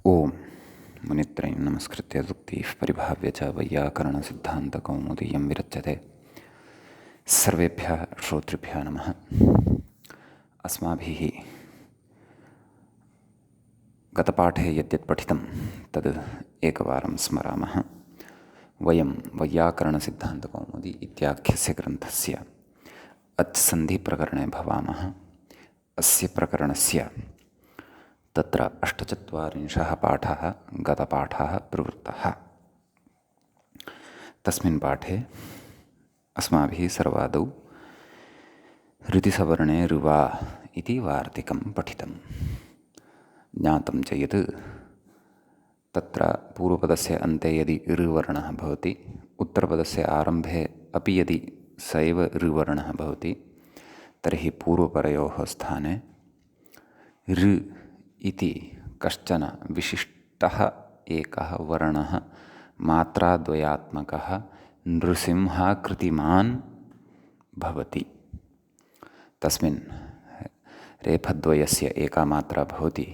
ओम मुनित्रयं नमस्कृत्य दुक्तिः परिभाव्य च वैयाकरणसिद्धान्तकौमुदीयं विरच्यते। सर्वेभ्यः श्रोतृभ्यः नमः। अस्माभिः गतपाठे यद्यत् पठितं तद् एकवारं स्मरामः। वयं वैयाकरणसिद्धान्तकौमुदी इत्याख्यस्य ग्रन्थस्य अच्सन्धिप्रकरणे भवामः। अस्य प्रकरणस्य तत्र 48 पाठः गतपाठः प्रवृत्तः। तस्मिन् पाठे अस्माभिः सर्वादौ ऋतिसवर्णे ऋवा इति वार्तिकं पठितं। ज्ञातं च यत् तत्र पूर्वपदस्य अन्ते यदि ऋवर्णः भवति, उत्तरपदस्य आरम्भे अपि यदि स एव ऋवर्णः भवति, तर्हि पूर्वपरयोः स्थाने ऋ इति कश्चन विशिष्टः एकः वर्णः मात्राद्वयात्मकः नृसिंहाकृतिमान् भवति। तस्मिन् रेफद्वयस्य एका मात्रा भवति,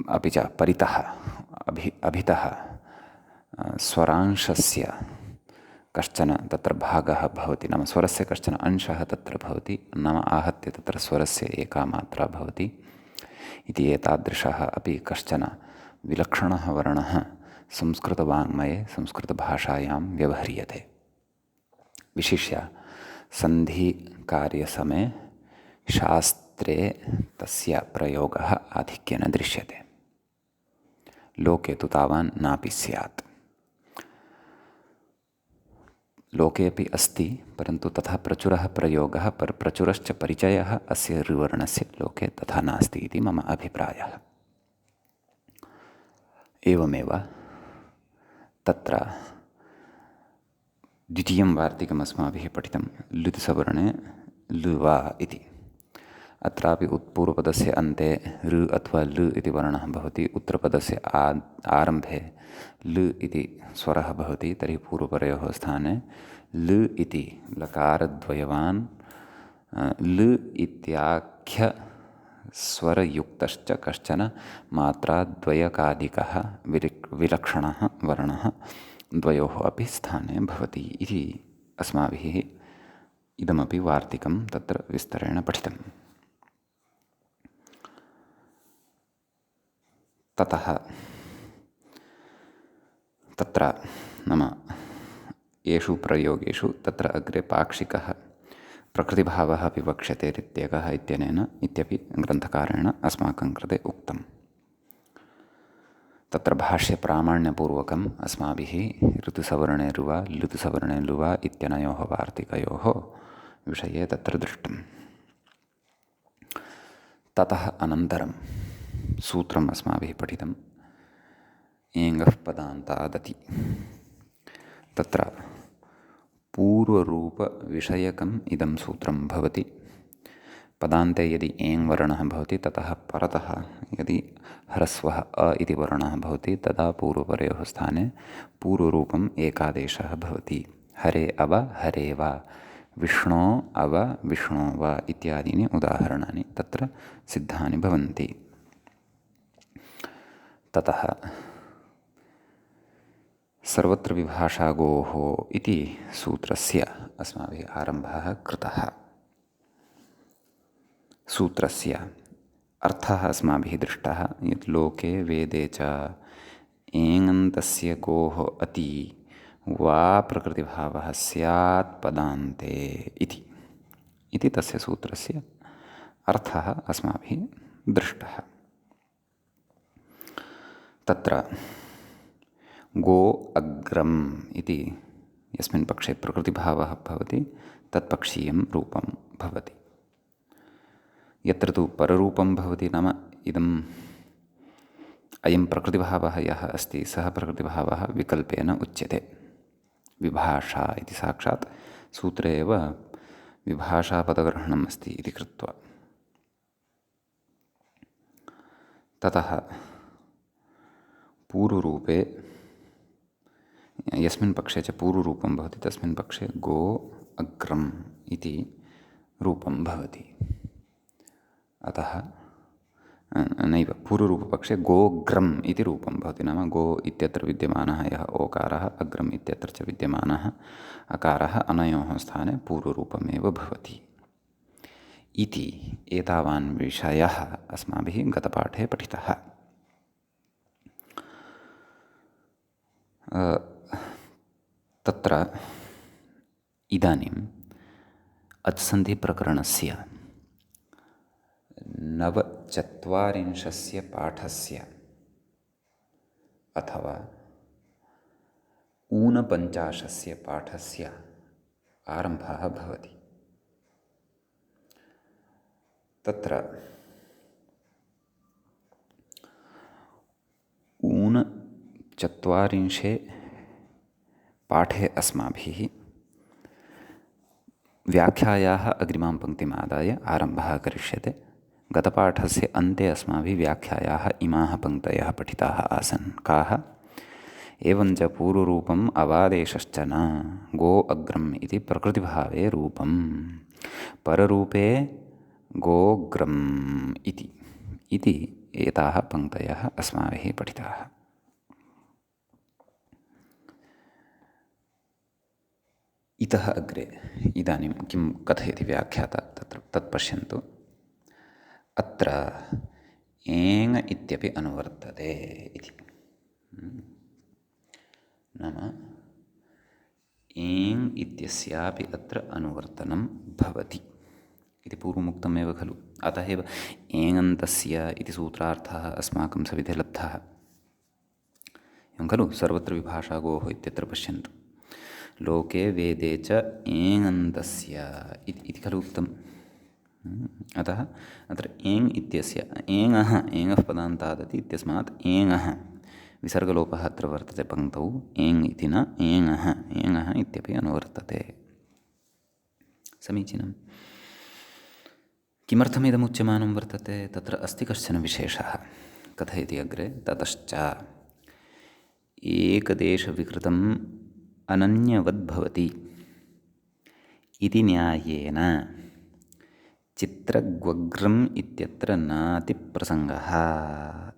अपि च परितः अभितः स्वरांशस्य कश्चन तत्र भागः भवति, नाम स्वरस्य कश्चन अंशः तत्र भवति, नाम आहत्य तत्र स्वरस्य एका मात्रा भवति इति एतादृशः अपि कश्चन विलक्षणः वर्णः संस्कृतवाङ्मये संस्कृतभाषायां व्यवह्रियते। विशिष्य सन्धिकार्यसमये शास्त्रे तस्य प्रयोगः आधिक्येन दृश्यते। लोके तु तावान् नापि स्यात्। लोकेऽपि अस्ति, परन्तु तथा प्रचुरः प्रयोगः प्रचुरश्च परिचयः अस्य ऋवर्णस्य लोके तथा नास्ति इति मम अभिप्रायः। एवमेव तत्र द्वितीयं वार्तिकम् अस्माभिः पठितं लुतिसवर्णे लुवा इति। अत्रापि उत्पूर्वपदस्य अन्ते ऋ अथवा लृ इति वर्णः भवति, उत्तरपदस्य आरम्भे लृ इति स्वरः भवति, तर्हि पूर्वपरयोः स्थाने लृ इति लकारद्वयवान् लृ इत्याख्य स्वरयुक्तश्च कश्चन मात्राद्वयकादिकः विलक्षणः वर्णः द्वयोः अपि स्थाने भवति इति अस्माभिः इदमपि वार्तिकं तत्र विस्तरेण पठितम्। ततः तत्र नाम येषु प्रयोगेषु तत्र अग्रे पाक्षिकः प्रकृतिभावः अपि वक्ष्यते रित्येकः इत्यनेन इत्यपि ग्रन्थकारेण अस्माकं कृते उक्तम्। तत्र भाष्यप्रामाण्यपूर्वकम् अस्माभिः ऋतुसवर्णे ऋवा लुतुसवर्णे लुवा इत्यनयोः वार्तिकयोः विषये तत्र दृष्टम्। ततः अनन्तरं सूत्रम् अस्माभिः पठितम् एङ्गः पदान्तादति। तत्र पूर्वरूपविषयकम् इदं सूत्रं भवति। पदान्ते यदि एङ् वर्णः भवति, ततः परतः यदि ह्रस्वः अ इति वर्णः भवति, तदा पूर्वपरयोः स्थाने पूर्वरूपम् एकादेशः भवति। हरे अव हरे वा, विष्णो अव विष्णो वा इत्यादीनि उदाहरणानि तत्र सिद्धानि भवन्ति। ततः सर्वत्र विभाषागोः इति सूत्रस्य अस्माभिः आरम्भः कृतः। सूत्रस्य अर्थः अस्माभिः दृष्टः यत् लोके वेदे च एङन्तस्य गोः अति वा प्रकृतिभावः स्यात् पदान्ते इति तस्य सूत्रस्य अर्थः अस्माभिः दृष्टः। तत्र गो अग्रम् इति यस्मिन् पक्षे प्रकृतिभावः भवति तत्पक्षीयं रूपं भवति। यत्र तु पररूपं भवति, नाम अयं प्रकृतिभावः यः अस्ति सः प्रकृतिभावः विकल्पेन उच्यते। विभाषा इति साक्षात् सूत्रे एव विभाषापदग्रहणम् अस्ति इति कृत्वा। ततः पूर्वरूपे यस्मिन् पक्षे च पूर्वरूपं भवति तस्मिन् पक्षे गो अग्रम् इति रूपं भवति। अतः नैव, पूर्वरूपपक्षे गोग्रम् इति रूपं भवति। नाम गो इत्यत्र विद्यमानः यः ओकारः, अग्रम् इत्यत्र च विद्यमानः अकारः, अनयोः स्थाने पूर्वरूपमेव भवति इति एतावान् विषयः अस्माभिः गतपाठे पठितः। तत्र इदानीम् अत्सन्धिप्रकरणस्य 49 पाठस्य अथवा 49 पाठस्य आरम्भः भवति। तत्र 49 पाठे अस्माभिः व्याख्यायाः अग्रिमां पङ्क्तिम् आदाय आरम्भः करिष्यते। गतपाठस्य अन्ते अस्माभिः व्याख्यायाः इमाः पङ्क्तयः पठिताः आसन्। काः? एवञ्च पूर्वरूपम् अवादेशश्च न गो अग्रम् इति प्रकृतिभावे रूपम्, पररूपे गोग्रम् इति एताः पङ्क्तयः अस्माभिः पठिताः। इतः अग्रे इदानीं किं कथयति व्याख्याता तत् पश्यन्तु। अत्र एङ् इत्यपि अनुवर्तते इति। नाम एङ् इत्यस्यापि अत्र अनुवर्तनं भवति इति पूर्वमुक्तमेव खलु। अतः एव एङन्तस्य इति सूत्रार्थः अस्माकं सविधे लब्धः। एवं खलु, सर्वत्र विभाषा गोः इत्यत्र पश्यन्तु। लोके वेदे च एङन्तस्य इति खलु उक्तम्। अतः अत्र एङ् इत्यस्य एङः एङः पदान्तादति इत्यस्मात् एङः विसर्गलोपः अत्र वर्तते पङ्क्तौ। एङ् इति न एङः इत्यपि अनुवर्तते। समीचीनं। किमर्थमिदमुच्यमानं वर्तते? तत्र अस्ति कश्चन विशेषः। कथयति अग्रे, ततश्च एकदेशविकृतम् अनन्यवद्भवति इति न्यायेन चित्रग्वग्रम् इत्यत्र नातिप्रसङ्गः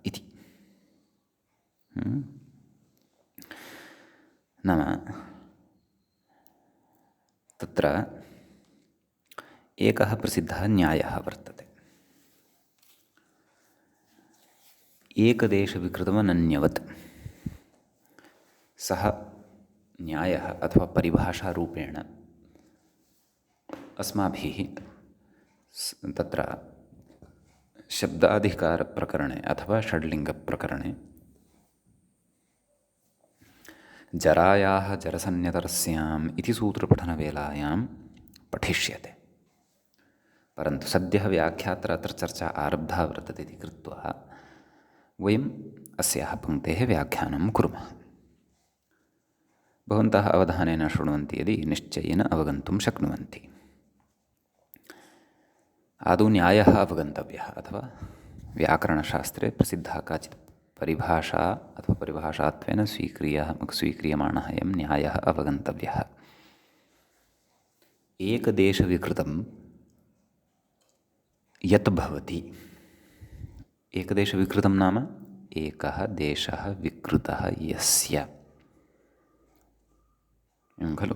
इति। नाम तत्र एकः प्रसिद्धः न्यायः वर्तते। एकदेशविकृतमनन्यवत्, सः न्यायः अथवा परिभाषारूपेण अस्माभिः तत्र शब्दाधिकारप्रकरणे अथवा षड्लिङ्गप्रकरणे जरायाः जरसन्यतरस्याम् इति सूत्रपठनवेलायां पठिष्यते। परन्तु सद्यः व्याख्यात्र अत्र चर्चा आरब्धा वर्तते इति कृत्वा वयम् अस्याः पङ्क्तेः व्याख्यानं कुर्मः। भवन्तः अवधानेन शृण्वन्ति यदि निश्चयेन अवगन्तुं शक्नुवन्ति। आदौ न्यायः अवगन्तव्यः, अथवा व्याकरणशास्त्रे प्रसिद्धा काचित् परिभाषा अथवा परिभाषात्वेन स्वीक्रियमाणः अयं न्यायः अवगन्तव्यः। एकदेशविकृतं यत् भवति, एकदेशविकृतं नाम एकः देशः विकृतः यस्य, एवं खलु।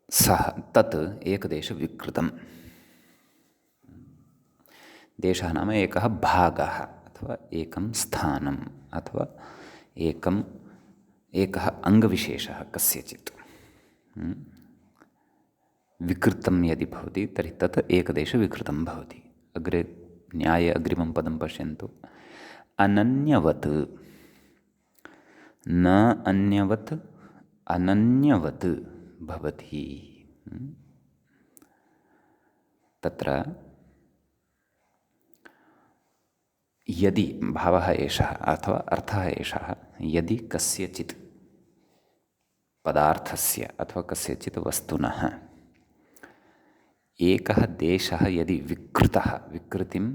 सः तत् एकदेशविकृतं। देशः नाम एकः भागः अथवा एकं स्थानम् अथवा एकः अङ्गविशेषः कस्यचित् विकृतं यदि भवति तर्हि तत् एकदेशविकृतं भवति। अग्रे न्याये अग्रिमं पदं पश्यन्तु। अनन्यवत्, न अन्यवत्, अनन्यवत् भवति। तत्र यदि भावः एषः अथवा अर्थः एषः, यदि कस्यचित् पदार्थस्य अथवा कस्यचित् वस्तुनः एकः देशः यदि विकृतिं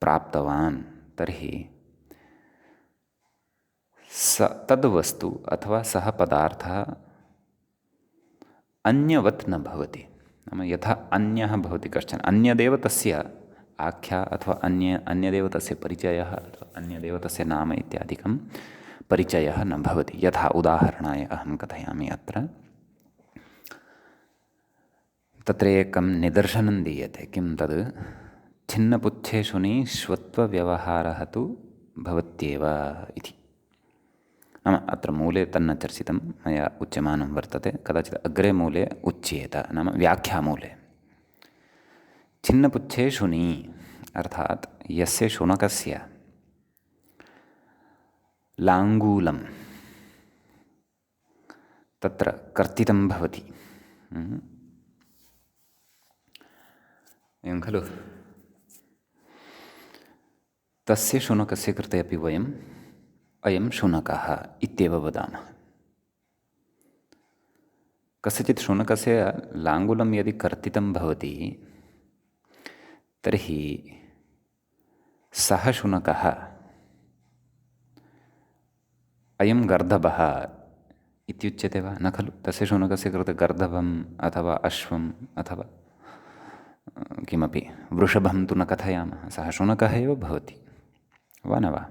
प्राप्तवान् तर्हि तद्वस्तु अथवा सः पदार्थः अन्यवत् न भवति। नाम यथा अन्यः भवति कश्चन, अन्यदेव तस्य आख्या अथवा अन्यदेव तस्य परिचयः अथवा अन्यदेव तस्य नाम इत्यादिकं परिचयः न भवति। यथा उदाहरणाय अहं कथयामि अत्र। तत्र एकं निदर्शनं दीयते। किं तद्? छिन्नपुच्छेषु श्वत्वव्यवहारः तु भवत्येव इति। नाम अत्र मूले तन्न चर्चितं मया उच्यमानं वर्तते, कदाचित् अग्रे मूले उच्येत, नाम व्याख्यामूले। छिन्नपुच्छेषु अर्थात् यस्य शुनकस्य लाङ्गूलं तत्र कर्तितं भवति, एवं खलु? तस्य शुनकस्य कृते अपि वयम् अयं शुनकः इत्येव वदामः। कस्यचित् शुनकस्य लाङ्गुलं यदि कर्तितं भवति तर्हि सः शुनकः अयं गर्दभः इत्युच्यते वा? न खलु? तस्य शुनकस्य कृते गर्दभम् अथवा अश्वम् अथवा किमपि वृषभं तु न कथयामः, सः शुनकः एव भवति, वा न वा?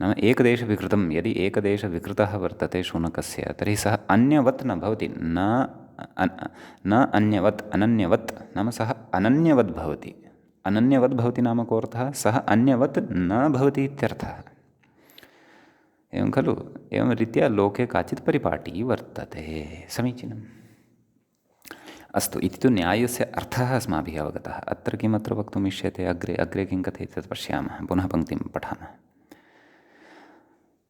नाम एकदेशविकृतं, यदि एकदेशविकृतः वर्तते शुनकस्य, तर्हि सः अन्यवत् न भवति। न अन्यवत्, अनन्यवत्, नाम सः अनन्यवद् भवति। अनन्यवद् भवति नाम को अर्थः? सः अन्यवत् न भवति इत्यर्थः, एवं खलु? एवं रीत्या लोके काचित् परिपाटी वर्तते। समीचीनम्। अस्तु, इति तु न्यायस्य अर्थः अस्माभिः अवगतः। अत्र किमत्र वक्तुम् इष्यते? अग्रे किं कथयति तत् पश्यामः। पुनः पङ्क्तिं पठामः।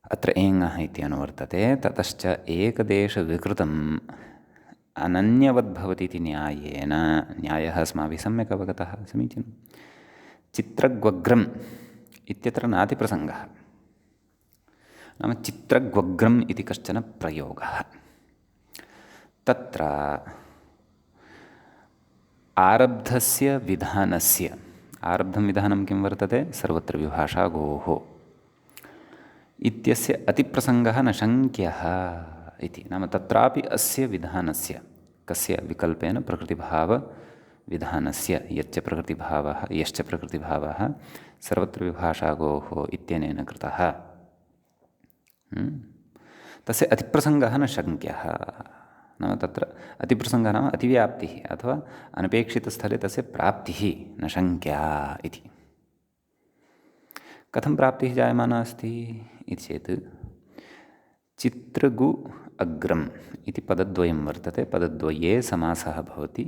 अत्र एङः इति अनुवर्तते। ततश्च एकदेशविकृतम् अनन्यवद्भवति इति न्यायेन, न्यायः अस्माभिः सम्यक् अवगतः। समीचीनं। चित्रग्वग्रम् इत्यत्र नातिप्रसङ्गः। नाम चित्रग्वग्रम् इति कश्चन प्रयोगः। तत्र आरब्धस्य विधानस्य, आरब्धं विधानं किं वर्तते? सर्वत्र विभाषा गोः इत्यस्य अतिप्रसङ्गः न शङ्क्यः इति। नाम तत्रापि अस्य विधानस्य, कस्य विकल्पेन? प्रकृतिभावविधानस्य, यश्च प्रकृतिभावः सर्वत्र विभाषा गोः इत्यनेन कृतः, तस्य अतिप्रसङ्गः न शङ्क्यः। नाम तत्र अतिप्रसङ्गः नाम अतिव्याप्तिः अथवा अनपेक्षितस्थले तस्य प्राप्तिः न शङ्क्या इति। कथं प्राप्तिः जायमाना अस्ति इति चेत्, चित्रगु अग्रम् इति पदद्वयं वर्तते। पदद्वये समासः भवति।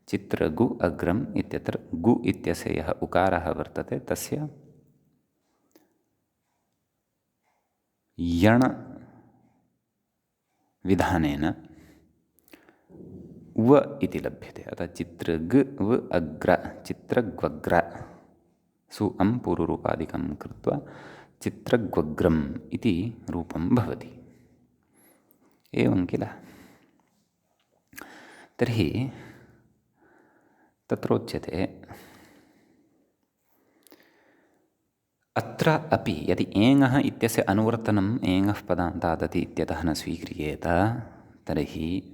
चित्रगु अग्रम् इत्यत्र गु इत्यस्य यः उकारः वर्तते तस्य यण विधानेन व इति लभ्यते। अतः चित्रग व अग्र, चित्रग्वग्र सु अं पूर्वरूपादिकं कृत्वा चित्रग्वग्रम् इति रूपं भवति। एवं किल? तर्हि तत्रोच्यते अत्र अपि यदि एङः इत्यस्य अनुवर्तनम् एङः पदान्तादति इत्यतः न स्वीक्रियेत तर्हि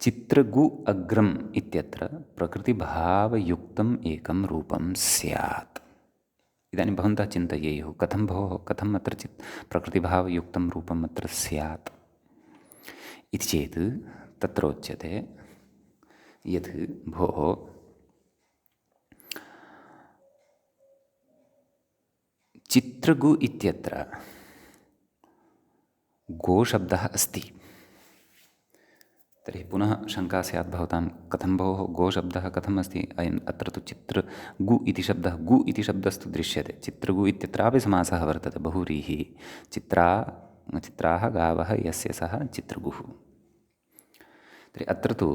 चित्रगु अग्रम् इत्यत्र प्रकृतिभावयुक्तम् एकं रूपं स्यात्। इदानीं भवन्तः चिन्तयेयुः, कथं भोः, कथम् अत्र प्रकृतिभावयुक्तं रूपम् अत्र स्यात् इति चेत् तत्रोच्यते यत् भोः चित्रगु इत्यत्र गोशब्दः अस्ति। तर्हि पुनः शङ्का स्यात् भवतां, कथं भोः गोशब्दः कथम् अस्ति? अत्र तु चित्रगु इति शब्दः, गु इति शब्दस्तु दृश्यते। चित्रगु इत्यत्रापि समासः वर्तते, बहुव्रीहिः। चित्राः गावः यस्य सः चित्रगुः। तर्हि अत्र तु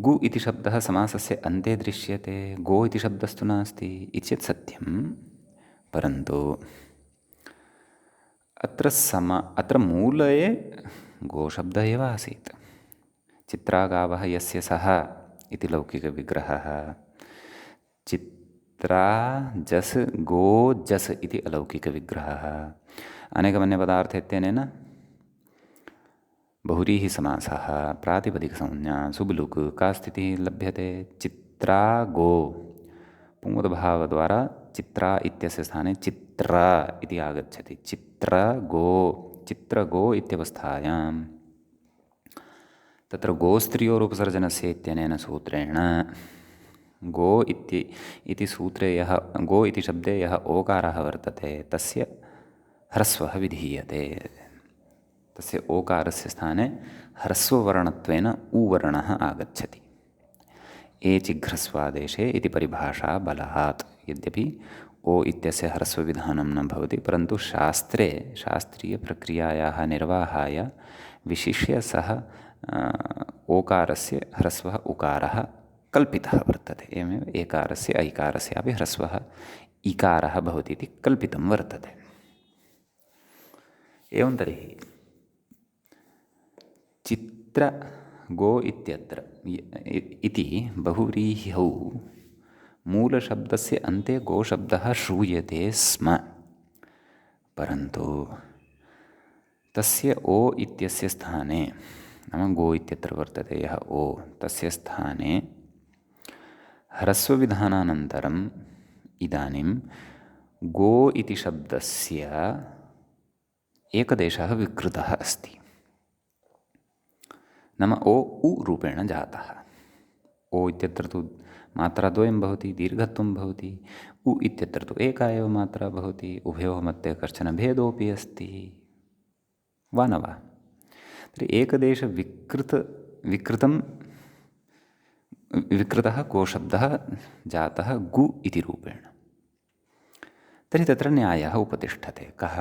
गु इति शब्दः समासस्य अन्ते दृश्यते, गो इति शब्दस्तु नास्ति इति चेत् सत्यं, परन्तु अत्र मूले गोशब्दः एव आसीत्। चित्रा गावः यस्य सः इति लौकिकविग्रहः, चित्रा जस् गो जस् इति अलौकिकविग्रहः। अनेकमन्यपदार्थ इत्यनेन बहुव्रीहिसमासः प्रातिपदिकसंज्ञा सुब्लुक् का स्थितिः लभ्यते चित्रा गो पुंवद्भावद्वारा चित्रा इत्यस्य स्थाने चित्र इति आगच्छति चित्रगो इत्यवस्थायां तत्र गोस्त्रियोरुपसर्जनस्य इत्यनेन सूत्रेण गो इति सूत्रे यः गो इति शब्दे यः ओकारः वर्तते तस्य ह्रस्वः विधीयते तस्य ओकारस्य स्थाने ह्रस्ववर्णत्वेन उवर्णः आगच्छति एचिघ्रस्वादेशे इति परिभाषा बलात् यद्यपि ओ इत्यस्य ह्रस्वविधानं न भवति परन्तु शास्त्रीयप्रक्रियायाः निर्वाहाय विशिष्य सः ओकारस्य ह्रस्वः उकारः कल्पितः वर्तते एवमेव एकारस्य ऐकारस्यापि ह्रस्वः इकारः भवति इति कल्पितं वर्तते एवं तर्हि चित्रगो इत्यत्र इति बहुव्रीह्यौ मूलशब्दस्य अन्ते गोशब्दः श्रूयते स्म परन्तु तस्य ओ इत्यस्य स्थाने नाम गो इत्यत्र वर्तते यः ओ तस्य स्थाने ह्रस्वविधानानन्तरम् इदानीं गो इति शब्दस्य एकदेशः विकृतः अस्ति नाम ओ उ रूपेण जातः ओ इत्यत्र तु मात्राद्वयं भवति दीर्घत्वं भवति उ इत्यत्र तु एका एव मात्रा भवति उभयोः मध्ये कश्चन भेदोऽपि अस्ति वा न वा तर्हि विकृतः गोशब्दः जातः गु इति रूपेण तर्हि तत्र न्यायः उपतिष्ठते कः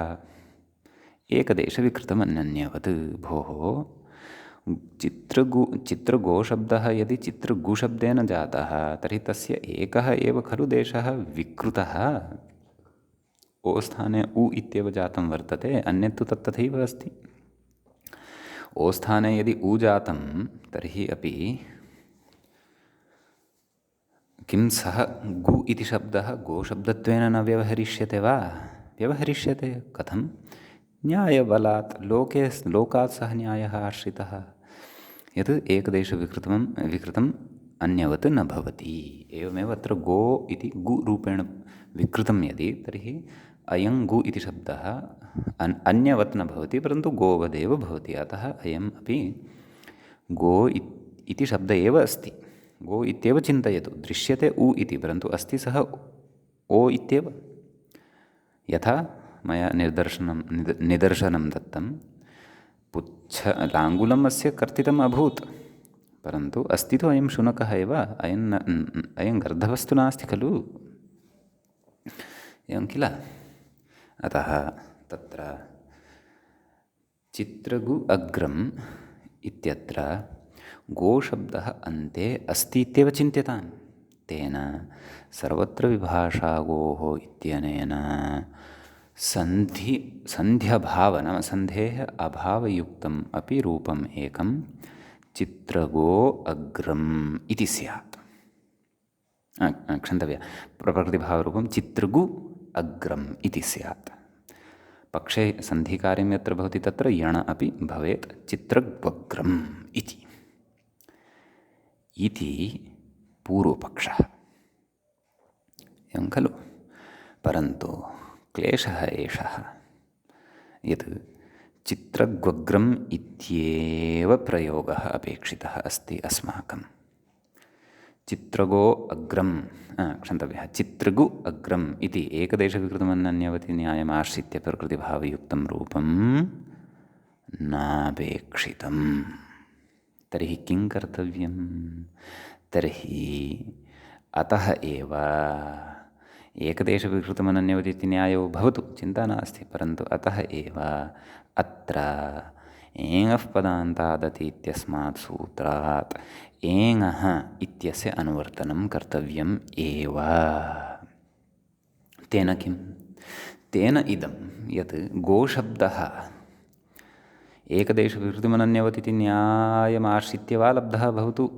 एकदेशविकृतम् अन्यन्यवत् भोः चित्रगोशब्दः यदि चित्रगुशब्देन जातः तर्हि तस्य एकः एव खलु देशः विकृतः ओ स्थाने उ इत्येव जातं वर्तते अन्यत्तु तथैव अस्ति ओ स्थाने यदि उ जातं तर्हि अपि किं सः गु इति शब्दः गोशब्दत्वेन न व्यवहरिष्यते वा व्यवहरिष्यते कथं न्यायबलात् लोकात् सः न्यायः आश्रितः यत् एकदेशविकृतम् अन्यवत् न भवति एवमेव अत्र गो इति गुरूपेण विकृतं यदि तर्हि अयं गु इति शब्दः अन्यवत् न भवति परन्तु गोवदेव भवति अतः अयम् अपि गो इति शब्द एव अस्ति गो इत्येव चिन्तयतु दृश्यते उ इति परन्तु अस्ति सः ओ इत्येव यथा मया निदर्शनं दत्तं लाङ्गुलम् अस्य कर्तितम् अभूत् परन्तु अस्ति तु अयं शुनकः एव अयं गर्धवस्तु नास्ति खलु एवं किल अतः तत्र चित्रगु अग्रम् इत्यत्र गोशब्दः अन्ते अस्ति इत्येव चिन्त्यताम् तेन सर्वत्र विभाषागोः इत्यनेन सन्ध्यभाव नाम सन्धेः अभावयुक्तम् अपि रूपम् एकं चित्रगो अग्रम् इति स्यात् क्षन्तव्य प्रकृतिभावरूपं चित्रगु अग्रम् इति स्यात् पक्षे सन्धिकार्यं यत्र भवति तत्र यण अपि भवेत् चित्रग्वग्रम् इति पूर्वपक्षः एवं खलु परन्तु क्लेशः एषः यत् चित्रग्वग्रम् इत्येव प्रयोगः अपेक्षितः अस्ति अस्माकं चित्रगो अग्रं क्षन्तव्यः चित्रगु अग्रम् इति एकदेशविकृतमन्यवति न्यायमाश्रित्य प्रकृतिभावयुक्तं रूपं नापेक्षितम् तर्हि किं कर्तव्यं तर्हि अतः एव एकदेशविकृतमनन्यवति इति न्यायो भवतु चिन्ता नास्ति परन्तु अतः एव अत्र एङः पदान्तादति इत्यस्मात् सूत्रात् एङः इत्यस्य अनुवर्तनं कर्तव्यम् एव तेन किं तेन इदं यत् गोशब्दः एकदेशविकृतमनन्यवति इति न्यायमाश्रित्य वा लब्धः भवतु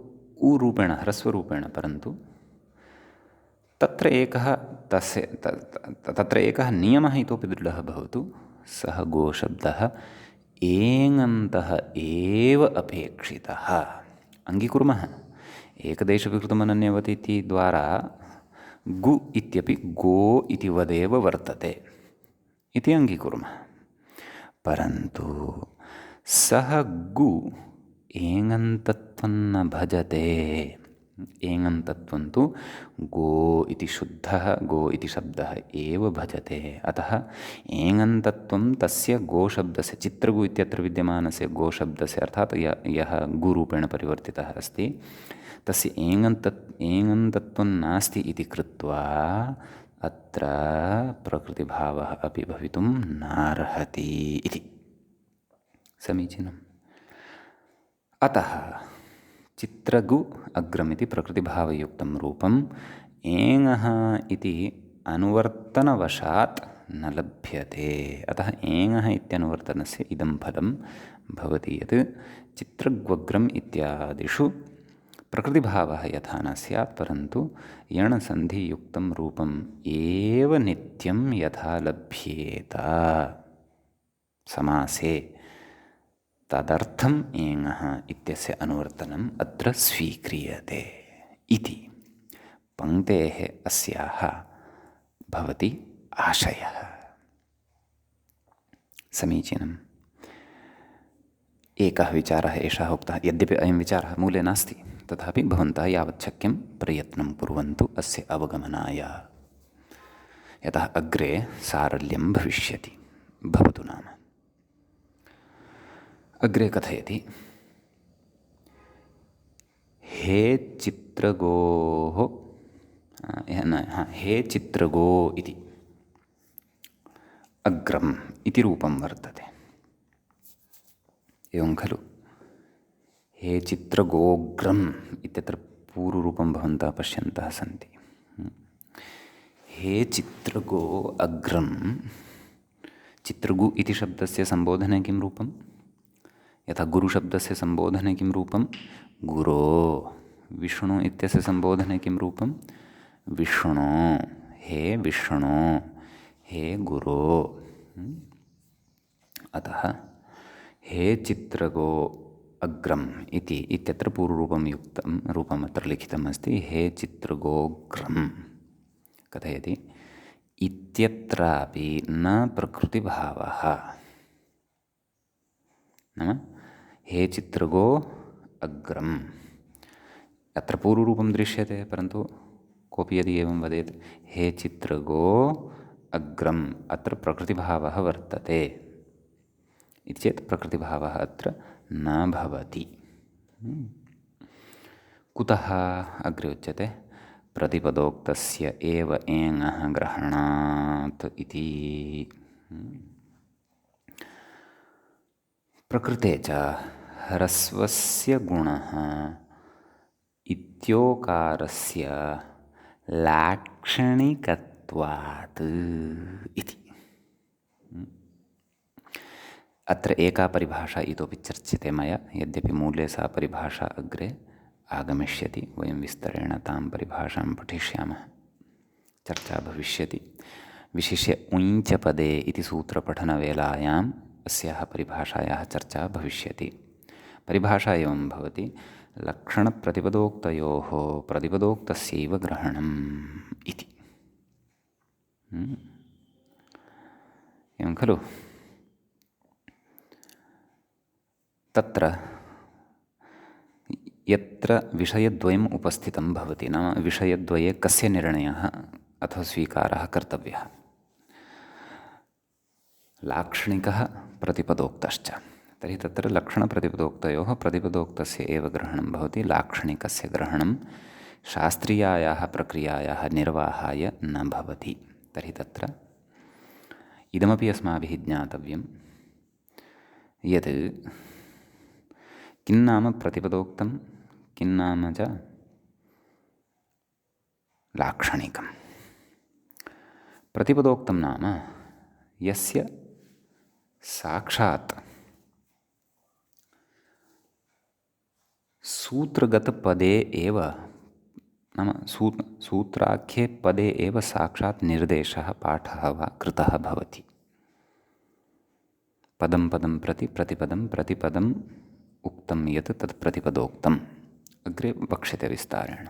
ऊरूपेण ह्रस्वरूपेण परन्तु तत्र एकः नियमः इतोपि दृढः भवतु सः गोशब्दः एङन्तः एव अपेक्षितः। अङ्गीकुर्मः। एकदेशविकृतमनन्यवत् इति द्वारा गु इत्यपि गो इति वदेव वर्तते इति अङ्गीकुर्मः। परन्तु सः गु एङन्तत्वं न भजते। एङन्तत्वं तु गो इति शुद्धः गो इति शब्दः एव भजते। अतः एङन्तत्वं तस्य गोशब्दस्य चित्रगु इत्यत्र विद्यमानस्य गोशब्दस्य अर्थात् यः गुरूपेण परिवर्तितः अस्ति तस्य एङन्तत्वं नास्ति इति कृत्वा अत्र प्रकृतिभावः अपि भवितुं नार्हति इति। समीचीनम्। अतः चित्रगु अग्रमिति प्रकृतिभावयुक्तं रूपम् एङः इति अनुवर्तनवशात् न लभ्यते। अतः एङः इत्यनुवर्तनस्य इदं फलं भवति यत् चित्रग्वग्रम् इत्यादिषु प्रकृतिभावः यथा न स्यात् परन्तु यणसन्धियुक्तं रूपम् एव नित्यं यथा लभ्येत समासे तदर्थम् एङः इत्यस्य अनुवर्तनम् अत्र स्वीक्रियते इति पङ्क्तेः अस्याः भवति आशयः। समीचीनम्। एकः विचारः एषः उक्तः। यद्यपि अयं विचारः मूले नास्ति तथापि भवन्तः यावत् शक्यं प्रयत्नं कुर्वन्तु अस्य अवगमनाय, यतः अग्रे सारल्यं भविष्यति। भवतु नाम। अग्रे कथयति, हे चित्रगोः हे चित्रगो इति अग्रम् इति रूपं वर्तते। एवं खलु। हे चित्रगोग्रम् इत्यत्र पूर्वरूपं भवन्तः पश्यन्तः सन्ति। हे चित्रगो अग्रं। चित्रगु इति शब्दस्य सम्बोधने किं रूपं? यथा गुरुशब्दस्य सम्बोधने किं रूपं? गुरो। विष्णु इत्यस्य सम्बोधने किं रूपं? विष्णु। हे विष्णु, हे गुरो। अतः हे चित्रगो अग्रम् इति इत्यत्र पूर्वरूपं युक्तं रूपम् अत्र लिखितमस्ति। हे चित्रगोग्रम् कथयति, इत्यत्रापि न प्रकृतिभावः। नाम हे चित्रगो अग्रम् अत्र पूर्वरूपं दृश्यते, परन्तु कोऽपि यदि एवं वदेत् हे चित्रगो अग्रम् अत्र प्रकृतिभावः वर्तते इति चेत् प्रकृतिभावः अत्र न भवति। कुतः अग्रे उच्यते, प्रतिपदोक्तस्य एव एङः ग्रहणात् इति। प्रकृते च ह्रस्वस्य गुणः इत्योकारस्य लाक्षणिकत्वात् इति। अत्र एका परिभाषा इतोपि चर्च्यते मया, यद्यपि मूले सा परिभाषा अग्रे आगमिष्यति। वयं विस्तरेण तां परिभाषां पठिष्यामः, चर्चा भविष्यति। विशिष्य उञ्चपदे इति सूत्रपठनवेलायाम् अस्याः परिभाषायाः चर्चा भविष्यति। परिभाषा एवं भवति, लक्षणप्रतिपदोक्तयोः प्रतिपदोक्तस्यैव ग्रहणम् इति। एवं खलु। तत्र यत्र विषयद्वयम् उपस्थितं भवति, नाम विषयद्वये कस्य निर्णयः अथवा स्वीकारः कर्तव्यः, लाक्षणिकः प्रतिपदोक्तश्च, तर्हि तत्र लक्षणप्रतिपदोक्तयोः प्रतिपदोक्तस्य एव ग्रहणं भवति। लाक्षणिकस्य ग्रहणं शास्त्रीयायाः प्रक्रियायाः निर्वाहाय न भवति। तर्हि तत्र इदमपि अस्माभिः ज्ञातव्यं यत् किं नाम प्रतिपदोक्तं, किं नाम च लाक्षणिकं। प्रतिपदोक्तं नाम यस्य साक्षात् सूत्रगतपदे एव, नाम सूत्राख्ये पदे एव साक्षात् निर्देशः पाठः वा कृतः भवति। पदं पदं प्रति प्रतिपदं प्रतिपदम् उक्तं यत् तत् प्रतिपदोक्तम् अग्रे वक्ष्यते विस्तारेण।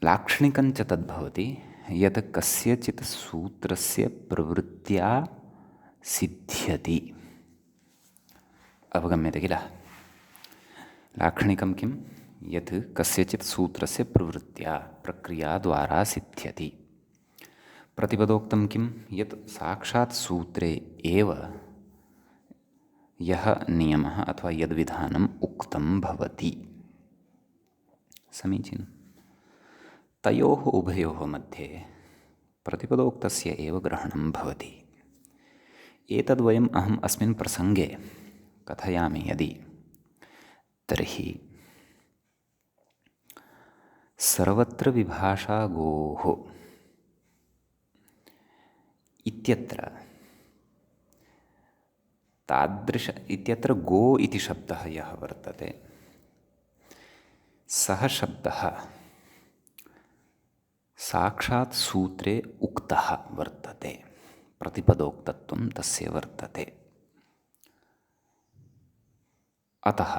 लाक्षणिकञ्च तद्भवति यत् कस्यचित् सूत्रस्य प्रवृत्त्या सिद्ध्यति। अवगम्यते किल? लाक्षणिकं किं? यत् कस्यचित् सूत्रस्य प्रवृत्त्या प्रक्रियाद्वारा सिद्ध्यति। प्रतिपदोक्तं किं? यत् साक्षात् सूत्रे एव यः नियमः अथवा यद्विधानम् उक्तं भवति। समीचीनं। तयोः उभयोः मध्ये प्रतिपदोक्तस्य एव ग्रहणं भवति। एतद्वयम् अहम् अस्मिन् प्रसङ्गे कथयामि यदि, तर्हि सर्वत्र विभाषा गोः इत्यत्र इत्यत्र गो इति शब्दः यः वर्तते, सः शब्दः साक्षात् सूत्रे उक्तः वर्तते। प्रतिपदोक्तत्वं तस्य वर्तते। अतः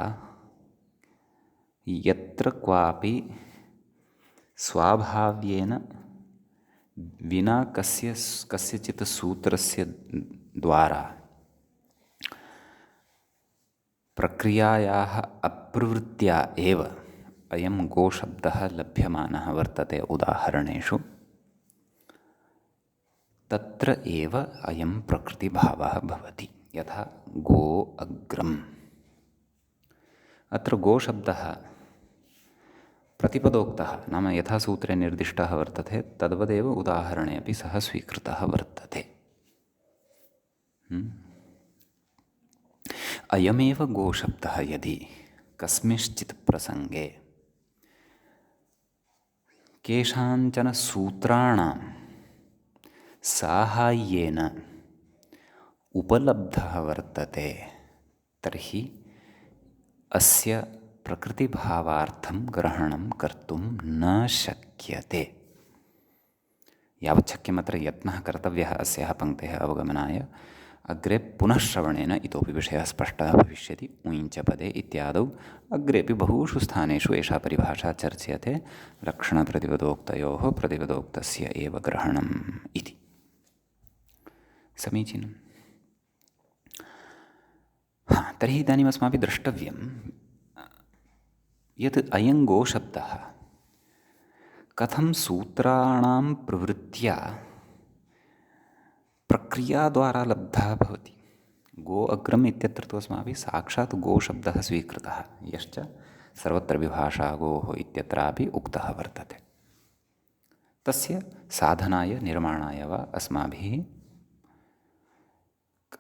यत्र क्वापि स्वाभाव्येन विना कस्यचित् सूत्रस्य द्वारा प्रक्रियायाः अप्रवृत्त्या एव अयं गोशब्दः लभ्यमानः वर्तते उदाहरणेषु, तत्र एव अयं प्रकृतिभावः भवति। यथा गो अग्रम्, अत्र गोशब्दः प्रतिपदोक्तः, नाम यथा सूत्रे निर्दिष्टः वर्तते तद्वदेव उदाहरणे अपि सः स्वीकृतः वर्तते। अयमेव गोशब्दः यदि कस्मिंश्चित् प्रसङ्गे केषाञ्चन सूत्राणां साहाय्येन उपलब्धः वर्तते, तर्हि अस्य प्रकृतिभावार्थं ग्रहणं कर्तुं न शक्यते। यावत् शक्यमत्र यत्नः कर्तव्यः अस्याः पङ्क्तेः अवगमनाय। अग्रे पुनः श्रवणेन इतोपि विषयः स्पष्टः भविष्यति। ऊञ्च पदे इत्यादौ अग्रेपि बहुषु स्थानेषु एषा परिभाषा चर्च्यते, लक्षणप्रतिपदोक्तयोः प्रतिपदोक्तस्य एव ग्रहणम् इति। समीचीनम्। तर्हि इदानीम् अस्माभिः द्रष्टव्यं यत् अयं गोशब्दः कथं सूत्राणां प्रवृत्त्या प्रक्रियाद्वारा लब्धः भवति। गो अग्रम् इत्यत्र तु अस्माभिः साक्षात् गोशब्दः स्वीकृतः, यश्च सर्वत्र विभाषा गोः इत्यत्रापि उक्तः वर्तते। तस्य साधनाय निर्माणाय वा अस्माभिः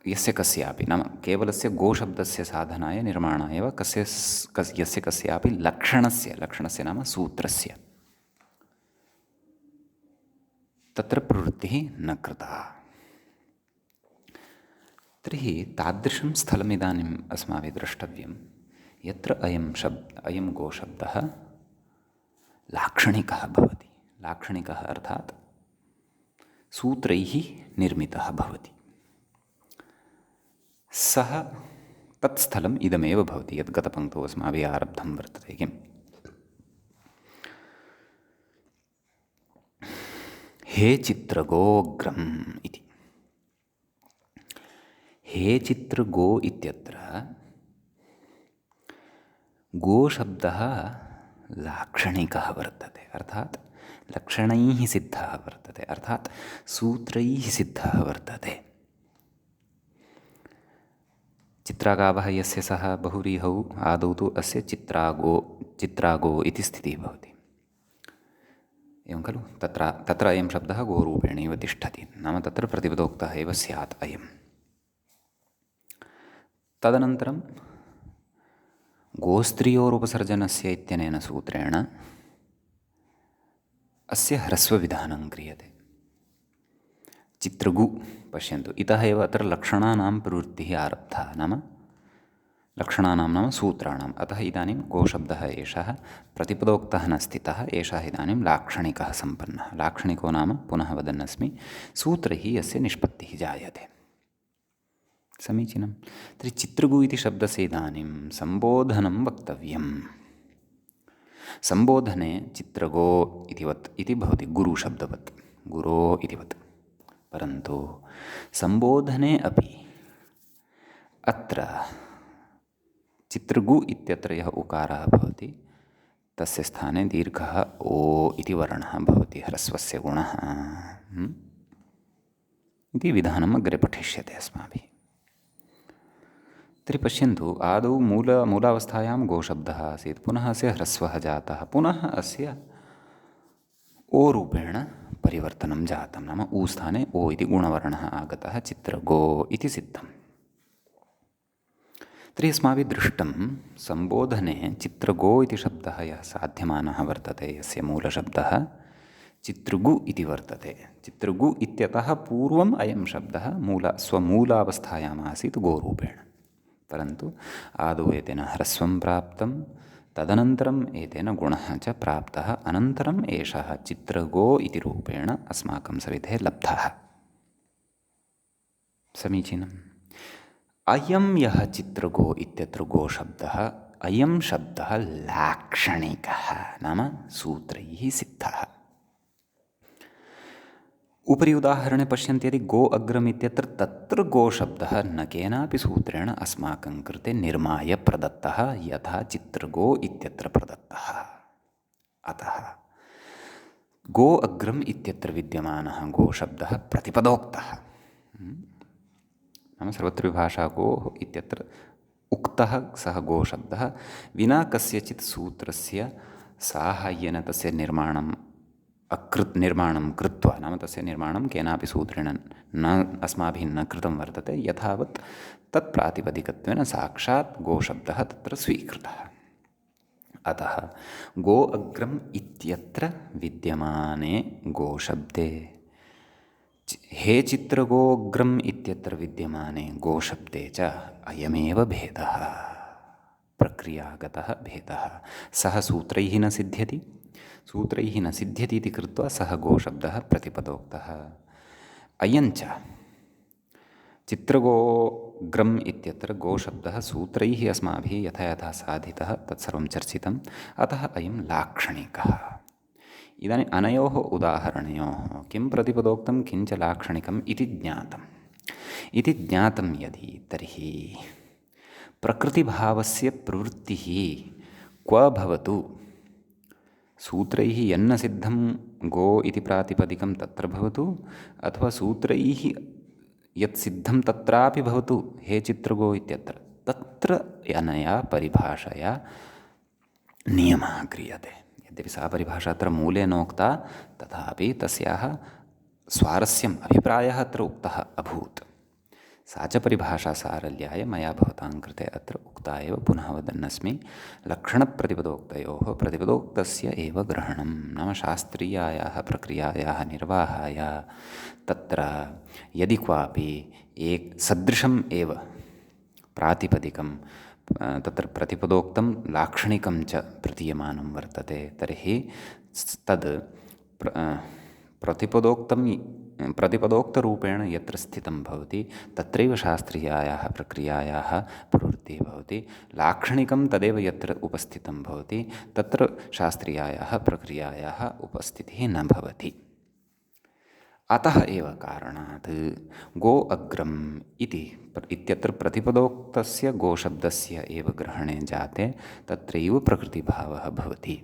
यस्य कस्यापि, नाम केवलस्य गोशब्दस्य साधनाय निर्माणाय वा यस्य कस्यापि लक्षणस्य नाम सूत्रस्य तत्र प्रवृत्तिः न कृता। तर्हि तादृशं स्थलमिदानीम् अस्माभिः द्रष्टव्यं यत्र अयं गोशब्दः लाक्षणिकः भवति। लाक्षणिकः अर्थात् सूत्रैः निर्मितः भवति। सः तत् स्थलम् इदमेव भवति यद् गतपङ्क्तौ अस्माभिः आरब्धं वर्तते। किम्? हे चित्रगोऽग्रम् इति। हे चित्रगो इत्यत्र गोशब्दः लाक्षणिकः वर्तते, अर्थात् लक्षणैः सिद्धः वर्तते, अर्थात् सूत्रैः सिद्धः वर्तते। चित्रागावः यस्य सः बहुव्रीहौ आदौ तु अस्य चित्रागो इति स्थितिः भवति। एवं खलु? तत्र अयं शब्दः गोरूपेणैव तिष्ठति, नाम तत्र प्रतिपदोक्तः एव स्यात् अयम्। तदनन्तरं गोस्त्रियोरुपसर्जनस्य इत्यनेन सूत्रेण अस्य ह्रस्वविधानं क्रियते। चित्रगु पश्यन्तु, इतः एव अत्र लक्षणानां प्रवृत्तिः आरब्धा, नाम लक्षणानां नाम सूत्राणाम्। अतः इदानीं गोशब्दः एषः प्रतिपदोक्तः न स्थितः, एषः इदानीं लाक्षणिकः सम्पन्नः। लाक्षणिको नाम, पुनः वदन्नस्मि, सूत्रैः यस्य निष्पत्तिः जायते। समीचीनं। तर्हि चित्रगु इति शब्दस्य इदानीं सम्बोधनं वक्तव्यं। सम्बोधने चित्रगो इतिवत् इति भवति, गुरुशब्दवत्, गुरो इतिवत्। परन्तु सम्बोधने अपि अत्र चित्रगु इत्यत्र यः उकारः भवति तस्य स्थाने दीर्घः ओ इति वर्णः भवति, ह्रस्वस्य गुणः इति विधानम् अग्रे पठिष्यते अस्माभिः। तर्हि पश्यन्तु, आदौ मूलावस्थायां गोशब्दः आसीत्, पुनः अस्य ह्रस्वः जातः, पुनः अस्य ओ रूपेण परिवर्तनं जातं, नाम ऊ स्थाने ओ इति गुणवर्णः आगतः, चित्रगो इति सिद्धम्। तर्हि अस्माभिः दृष्टं सम्बोधने चित्रगो इति शब्दः यः साध्यमानः वर्तते, यस्य मूलशब्दः चित्रगु इति वर्तते। चित्रगु इत्यतः पूर्वम् अयं शब्दः स्वमूलावस्थायाम् आसीत् गोरूपेण, परन्तु आदौ एतेन ह्रस्वं प्राप्तं, तदनन्तरम् एतेन गुणः च प्राप्तः, अनन्तरम् एषः चित्रगो इति रूपेण अस्माकं सविधे लब्धः। समीचीनम्। अयं यः चित्रगो इत्यत्र गोशब्दः, अयं शब्दः लाक्षणिकः, नाम सूत्रैः सिद्धः। उपरि उदाहरणे पश्यन्ति, यदि गो अग्रम् इत्यत्र तत्र गोशब्दः न केनापि सूत्रेण अस्माकं कृते निर्माय प्रदत्तः, यथा चित्रगो इत्यत्र प्रदत्तः। अतः गो अग्रम् इत्यत्र विद्यमानः गोशब्दः प्रतिपदोक्तः, नाम सर्वत्र विभाषा गोः इत्यत्र उक्तः सः गोशब्दः विना कस्यचित् सूत्रस्य साहाय्येन तस्य निर्माणं कृत्वा, नाम तस्य निर्माणं केनापि सूत्रेण न अस्माभिः न कृतं वर्तते, यथावत् तत् प्रातिपदिकत्वेन साक्षात् गोशब्दः तत्र स्वीकृतः। अतः गो अग्रम् इत्यत्र विद्यमाने गोशब्दे हे चित्रगोऽग्रम् इत्यत्र विद्यमाने गोशब्दे च अयमेव भेदः, प्रक्रियागतः भेदः। सः सूत्रैः न सिद्ध्यति, सूत्रैः न सिद्ध्यति इति कृत्वा सः गोशब्दः प्रतिपदोक्तः। अयञ्च चित्रगोऽग्रम् इत्यत्र गोशब्दः सूत्रैः अस्माभिः यथा यथा साधितः तत्सर्वं चर्चितम्, अतः अयं लाक्षणिकः। इदानीम् अनयोः उदाहरणयोः किं प्रतिपदोक्तं किञ्च लाक्षणिकम् इति ज्ञातं यदि, तर्हि प्रकृतिभावस्य प्रवृत्तिः क्व भवतु, सूत्रैः यन्न सिद्धं गो इति प्रातिपदिकं तत्र भवतु, अथवा सूत्रैः यत् सिद्धं तत्रापि भवतु हे चित्रगो इत्यत्र, तत्र अनया परिभाषया नियमः क्रियते। यद्यपि सा परिभाषा अत्र मूले नोक्ता, तथापि तस्याः स्वारस्यम् अभिप्रायः अत्र उक्तः अभूत्। सा च परिभाषा सारल्याय मया भवतां कृते अत्र उक्ता एव, पुनः वदन्नस्मि। लक्षणप्रतिपदोक्तयोः प्रतिपदोक्तस्य एव ग्रहणं, नाम शास्त्रीयायाः प्रक्रियायाः निर्वाहाय तत्र यदि क्वापि सदृशम् एव प्रातिपदिकं तत्र प्रतिपदोक्तं लाक्षणिकं च प्रतीयमानं वर्तते, तर्हि तद् प्रतिपदोक्तरूपेण यत्र स्थितं भवति तत्रैव शास्त्रीयायाः प्रक्रियायाः प्रवृत्तिः भवति। लाक्षणिकं तदेव यत्र उपस्थितं भवति तत्र शास्त्रीयायाः प्रक्रियायाः उपस्थितिः न भवति। अतः एव कारणात् गो अग्रम् इत्यत्र प्रतिपदोक्तस्य गोशब्दस्य एव ग्रहणे जाते तत्रैव प्रकृतिभावः भवति।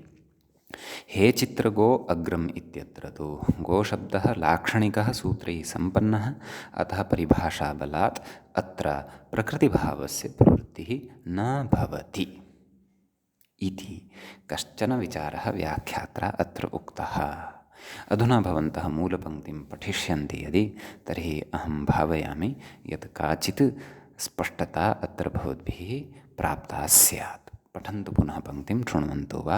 हे चित्रगो अग्रम् इत्यत्र तु गोशब्दः लाक्षणिकः सूत्रैः सम्पन्नः, अतः परिभाषाबलात् अत्र प्रकृतिभावस्य प्रवृत्तिः न भवति इति कश्चन विचारः व्याख्यात्रा अत्र उक्तः। अधुना भवन्तः मूलपङ्क्तिं पठिष्यन्ति यदि, तर्हि अहं भावयामि यत् काचित् स्पष्टता अत्र भवद्भिः प्राप्ता स्यात्। पठन्तु पुनः पङ्क्तिं, शृण्वन्तु वा।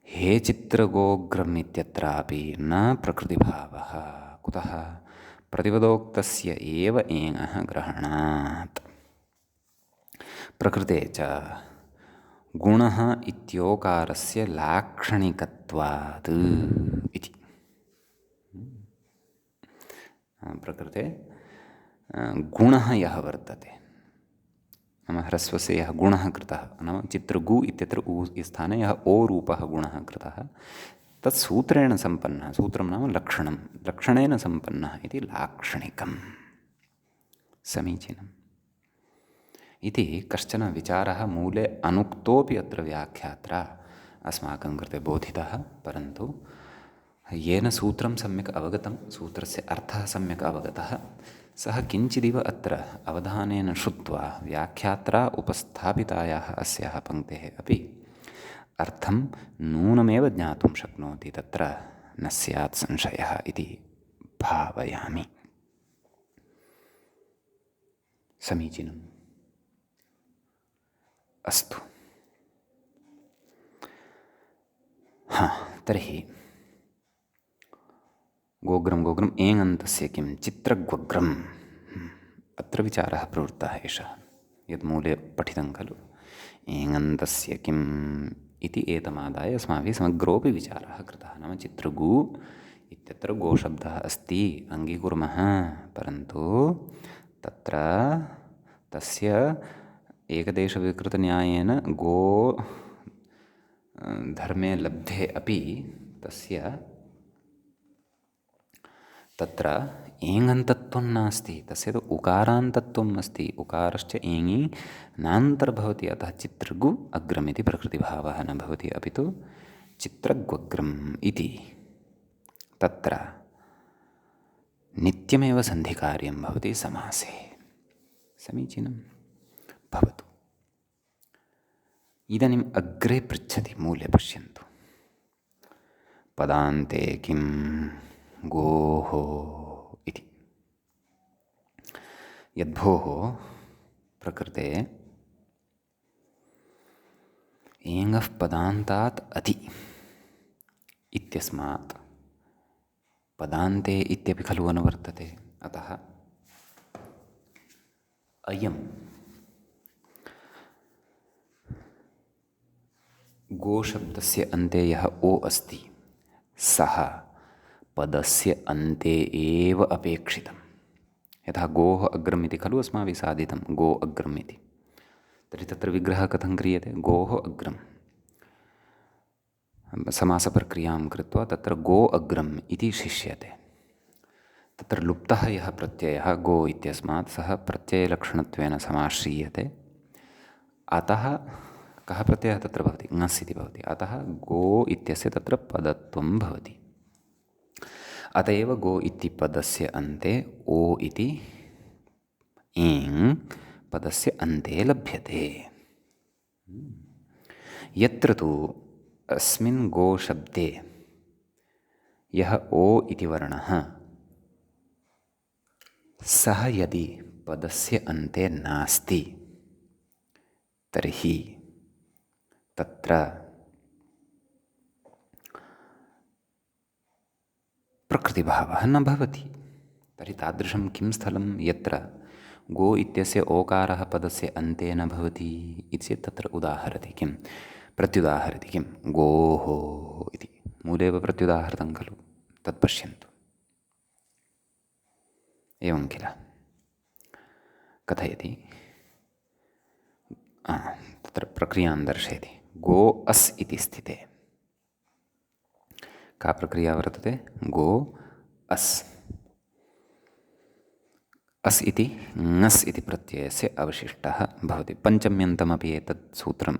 हे चित्रगोऽग्रम् इत्यत्रापि न प्रकृतिभावः, कुतः? प्रतिपदोक्तस्य एव एङः ग्रहणात्। प्रकृते च गुणः इत्योकारस्य लाक्षणिकत्वात् इति। प्रकृते गुणः यः वर्तते, नाम ह्रस्वस्य यः गुणः कृतः, नाम चित्रगु इत्यत्र उ स्थाने यः ओ रूपः गुणः कृतः, तत् सूत्रेण सम्पन्नः, सूत्रं नाम लक्षणं, लक्षणेन सम्पन्नः इति लाक्षणिकं। समीचीनम् इति कश्चन विचारः मूले अनुक्तोऽपि अत्र व्याख्यात्रा अस्माकं कृते बोधितः, परन्तु येन सूत्रं सम्यक् अवगतं, सूत्रस्य अर्थः सम्यक् अवगतः, सः किञ्चिदिव अत्र अवधानेन श्रुत्वा व्याख्यात्रा उपस्थापितायाः अस्याः पङ्क्तेः अपि अर्थं नूनमेव ज्ञातुं शक्नोति, तत्र न स्यात् संशयः इति भावयामि। समीचीनम्, अस्तु। तर्हि गोग्रम् एङन्तस्य किं चित्रग्वग्रम्, अत्र विचारः प्रवृत्तः एषः, यद् मूले पठितं खलु, एङन्तस्य किम् इति एतमादाय अस्माभिः समग्रोऽपि विचारः कृतः। नाम चित्रगु इत्यत्र गोशब्दः अस्ति अङ्गीकुर्मः, परन्तु तत्र तस्य एकदेशविकृतन्यायेन गो धर्मे लब्धे अपि तस्य तत्र एङन्तत्वं नास्ति, तस्य तु उकारान्तत्वम् अस्ति। उकारश्च एङि नान्तर्भवति, अतः चित्रगु अग्रमिति प्रकृतिभावः न भवति, अपि तु चित्रग्वग्रम् इति तत्र नित्यमेव सन्धिकार्यं भवति समासे। समीचीनं भवतु। इदानीम् अग्रे पृच्छति, मूले पश्यन्तु, पदान्ते किं गोः इति। यद्भोः प्रकृते एङः पदान्तात् अति इत्यस्मात् पदान्ते इत्यपि खलु अनुवर्तते, अतः अयं गोशब्दस्य अन्ते यः ओ अस्ति सः पदस्य अन्ते एव अपेक्षितं। यथा गोः अग्रम् इति खलु अस्माभिः साधितं, गो अग्रम् इति, तर्हि तत्र विग्रहः कथं क्रियते? गोः अग्रम्, समासप्रक्रियां कृत्वा तत्र गो अग्रम् इति शिष्यते। तत्र लुप्तः यः प्रत्ययः गो इत्यस्मात् सः प्रत्ययलक्षणत्वेन समाश्रीयते, अतः कः प्रत्ययः तत्र भवति? ङस् इति भवति, अतः गो इत्यस्य तत्र पदत्वं भवति। अत एव गो इति पदस्य अन्ते ओ इति एङ् पदस्य अन्ते लभ्यते। यत्र तु अस्मिन् गो शब्दे यः ओ इति वर्णः सः यदि पदस्य अन्ते नास्ति तर्हि तत्र प्रकृतिभावः न भवति। तर्हि तादृशं किं स्थलं यत्र गो इत्यस्य ओकारः पदस्य अन्ते न भवति इति चेत् तत्र उदाहरति किं, प्रत्युदाहरति किं, गोः इति मूलेव प्रत्युदाहृतं खलु, तत् पश्यन्तु। एवं किल, कथयति, तत्र प्रक्रियां दर्शयति। गो अस् इति स्थिते का प्रक्रिया वर्तते? गो अस्, अस् इति ङस् इति प्रत्ययस्य अवशिष्टः भवति। पञ्चम्यन्तमपि एतत् सूत्रम्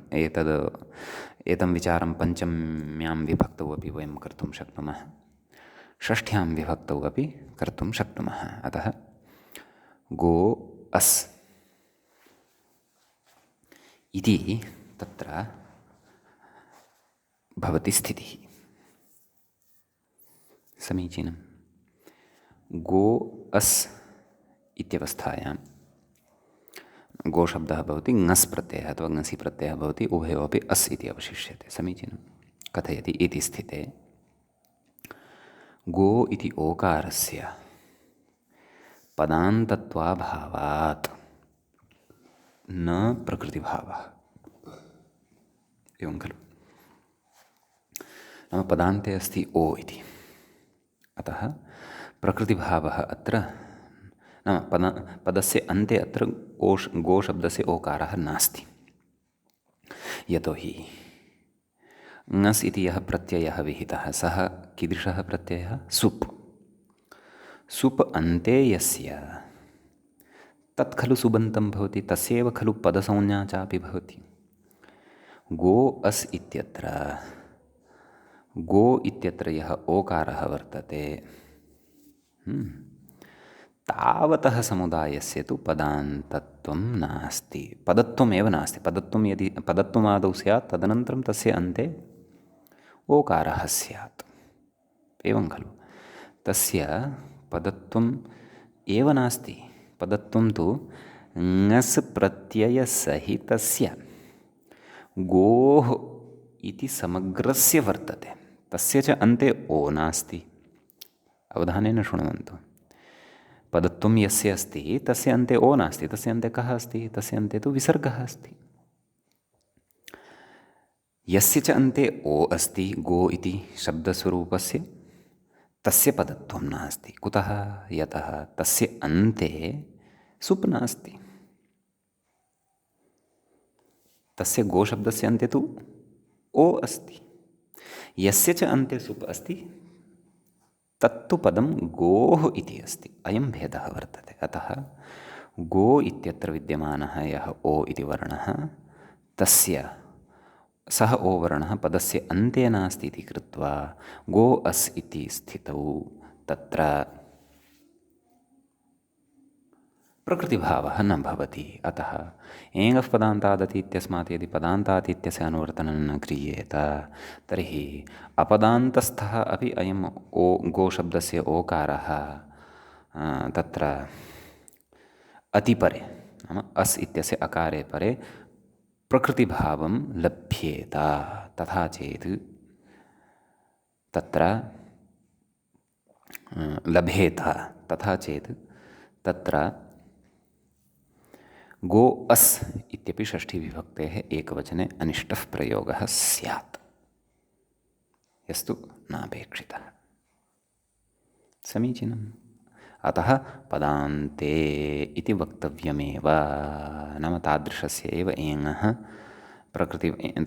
एतं विचारं पञ्चम्यां विभक्तौ अपि वयं कर्तुं शक्नुमः, षष्ठ्यां विभक्तौ अपि कर्तुं शक्नुमः। अतः गो अस् इति तत्र भवति स्थितिः। समीचीनं। गो अस् इत्यवस्थायां गोशब्दः भवति, ङस् प्रत्ययः अथवा ङसि प्रत्ययः भवति, उभयोरपि अस् इति अवशिष्यते। समीचीनं। कथयति, इति स्थिते गो इति ओकारस्य पदान्तत्वाभावात् न प्रकृतिभावः। एवं खलु, नाम पदान्ते अस्ति ओ इति, अतः प्रकृतिभावः अत्र नाम पदस्य अन्ते अत्र गो शब्दस्य ओकारः नास्ति। यतोहि ङस् इति यः प्रत्ययः विहितः सः कीदृशः प्रत्ययः? सुप्। सुप् अन्ते यस्य तत् खलु सुबन्तं भवति, तस्यैव खलु पदसंज्ञा चापि भवति। गो अस् इत्यत्र गो इत्यत्र यः ओकारः वर्तते तावतः समुदायस्य तु पदान्तत्वं नास्ति, पदत्वमेव नास्ति। पदत्वं यदि पदत्वमादौ स्यात् तदनन्तरं तस्य अन्ते ओकारः स्यात्, एवं खलु। तस्य पदत्वम् एव नास्ति। पदत्वं तु ङस् प्रत्ययसहितस्य गोः इति समग्रस्य वर्तते, तस्य च अन्ते ओ नास्ति। अवधानेन शृण्वन्तु। पदत्वं यस्य अस्ति तस्य अन्ते ओ नास्ति, तस्य अन्ते कः अस्ति? तस्य अन्ते तु विसर्गः अस्ति। यस्य च अन्ते ओ अस्ति गो इति शब्दस्वरूपस्य, तस्य पदत्वं नास्ति। कुतः? यतः तस्य अन्ते सुप् नास्ति। तस्य गोशब्दस्य अन्ते तु ओ अस्ति। यस्य च अन्ते सुप् अस्ति तत्तु पदं गोः इति अस्ति। अयं भेदः वर्तते। अतः गो इत्यत्र विद्यमानः यः ओ इति वर्णः, तस्य सः ओ वर्णः पदस्य अन्ते नास्ति इति कृत्वा गो अस् इति स्थितौ तत्र प्रकृतिभावः न भवति। अतः एङः पदान्तादति इत्यस्मात् यदि पदान्तात् इत्यस्य अनुवर्तनं न क्रियेत तर्हि अपदान्तस्थः अपि अयम् ओ गोशब्दस्य ओकारः तत्र अतिपरे नाम अस् इत्यस्य अकारे परे प्रकृतिभावं लभ्येत। तथा चेत् तत्र लभेत। तथा चेत् तत्र गो अस् इत्यपि षष्ठीविभक्तेः एकवचने अनिष्टः प्रयोगः स्यात्, यस्तु नापेक्षितः। समीचीनम्। अतः पदान्ते इति वक्तव्यमेव। नाम तादृशस्य एव एङः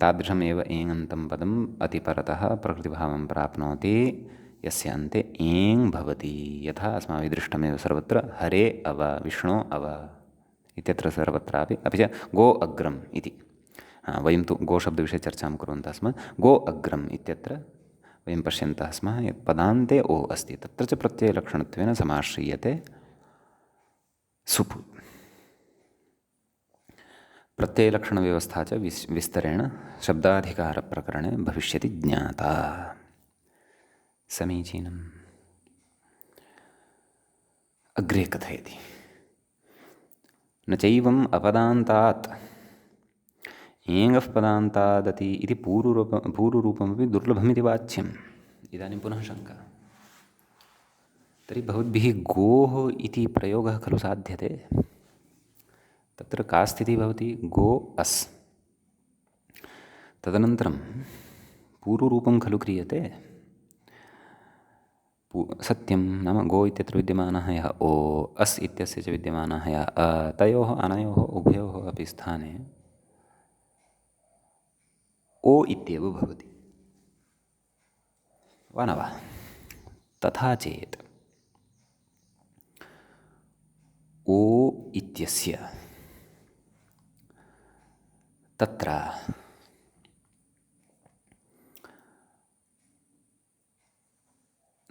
तादृशमेव एङन्तं पदम् अतिपरतः प्रकृतिभावं प्राप्नोति यस्य अन्ते एङ् भवति। यथा अस्माभिः दृष्टमेव सर्वत्र हरे अव, विष्णो अव इत्यत्र सर्वत्रापि। अपि च गो अग्रम् इति, वयं तु गोशब्दविषये चर्चां कुर्वन्तः स्मः। गो अग्रम् इत्यत्र वयं पश्यन्तः स्मः यत् पदान्ते ओ अस्ति, तत्र च प्रत्ययलक्षणत्वेन समाश्रीयते सुप्। प्रत्ययलक्षणव्यवस्था च विस्तरेण शब्दाधिकारप्रकरणे भविष्यति ज्ञाता। समीचीनम्। अग्रे कथयति, न चैवम् अपदान्तात् एङः पदान्तादति इति पूर्वरूपमपि दुर्लभमिति वाच्यम्। इदानीं पुनः शङ्का। तर्हि भवद्भिः गोः इति प्रयोगः खलु साध्यते? तत्र का स्थितिः भवति? गो अस्, तदनन्तरं पूर्वरूपं खलु क्रियते। सत्यं, नाम गो इत्यत्र विद्यमानः यः ओ, अस् इत्यस्य च विद्यमानः यः अ, तयोः अनयोः उभयोः अपि स्थाने ओ इत्येव भवति, वा न वा? तथा चेत् ओ इत्यस्य तत्र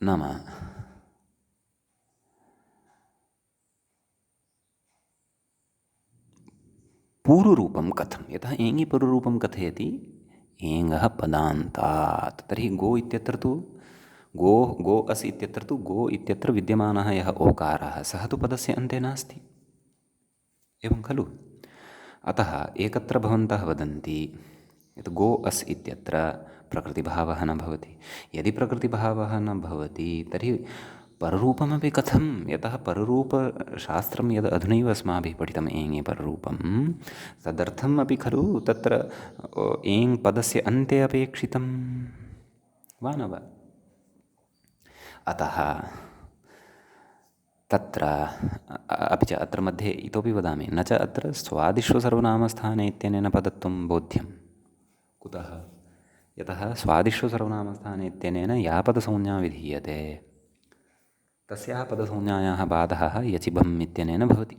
नाम पूर्वरूपं कथं? यतः एङि पूर्वरूपं कथयति एङः पदान्तात्, तर्हि गो इत्यत्र तु गो अस् इत्यत्र तु गो इत्यत्र विद्यमानः यः ओकारः सः तु पदस्य अन्ते नास्ति, एवं खलु? अतः एकत्र भवन्तः वदन्ति यत् गो अस् इत्यत्र प्रकृतिभावः न भवति। यदि प्रकृतिभावः न भवति तर्हि पररूपमपि कथं? यतः पररूपशास्त्रं यद् अधुनैव अस्माभिः पठितम् एङि पररूपं, तदर्थम् अपि खलु तत्र एङ् पदस्य अन्ते अपेक्षितं, वा न वा? अतः तत्र अपि च अत्र मध्ये इतोपि वदामि, न च अत्र स्वादिष्व सर्वनामस्थाने इत्यनेन पदत्वं बोध्यं। कुतः? यतः स्वादिष्व सर्वनामस्थाने इत्यनेन या पदसंज्ञा विधीयते तस्याः पदसंज्ञायाः बाधः यचिभम् इत्यनेन भवति।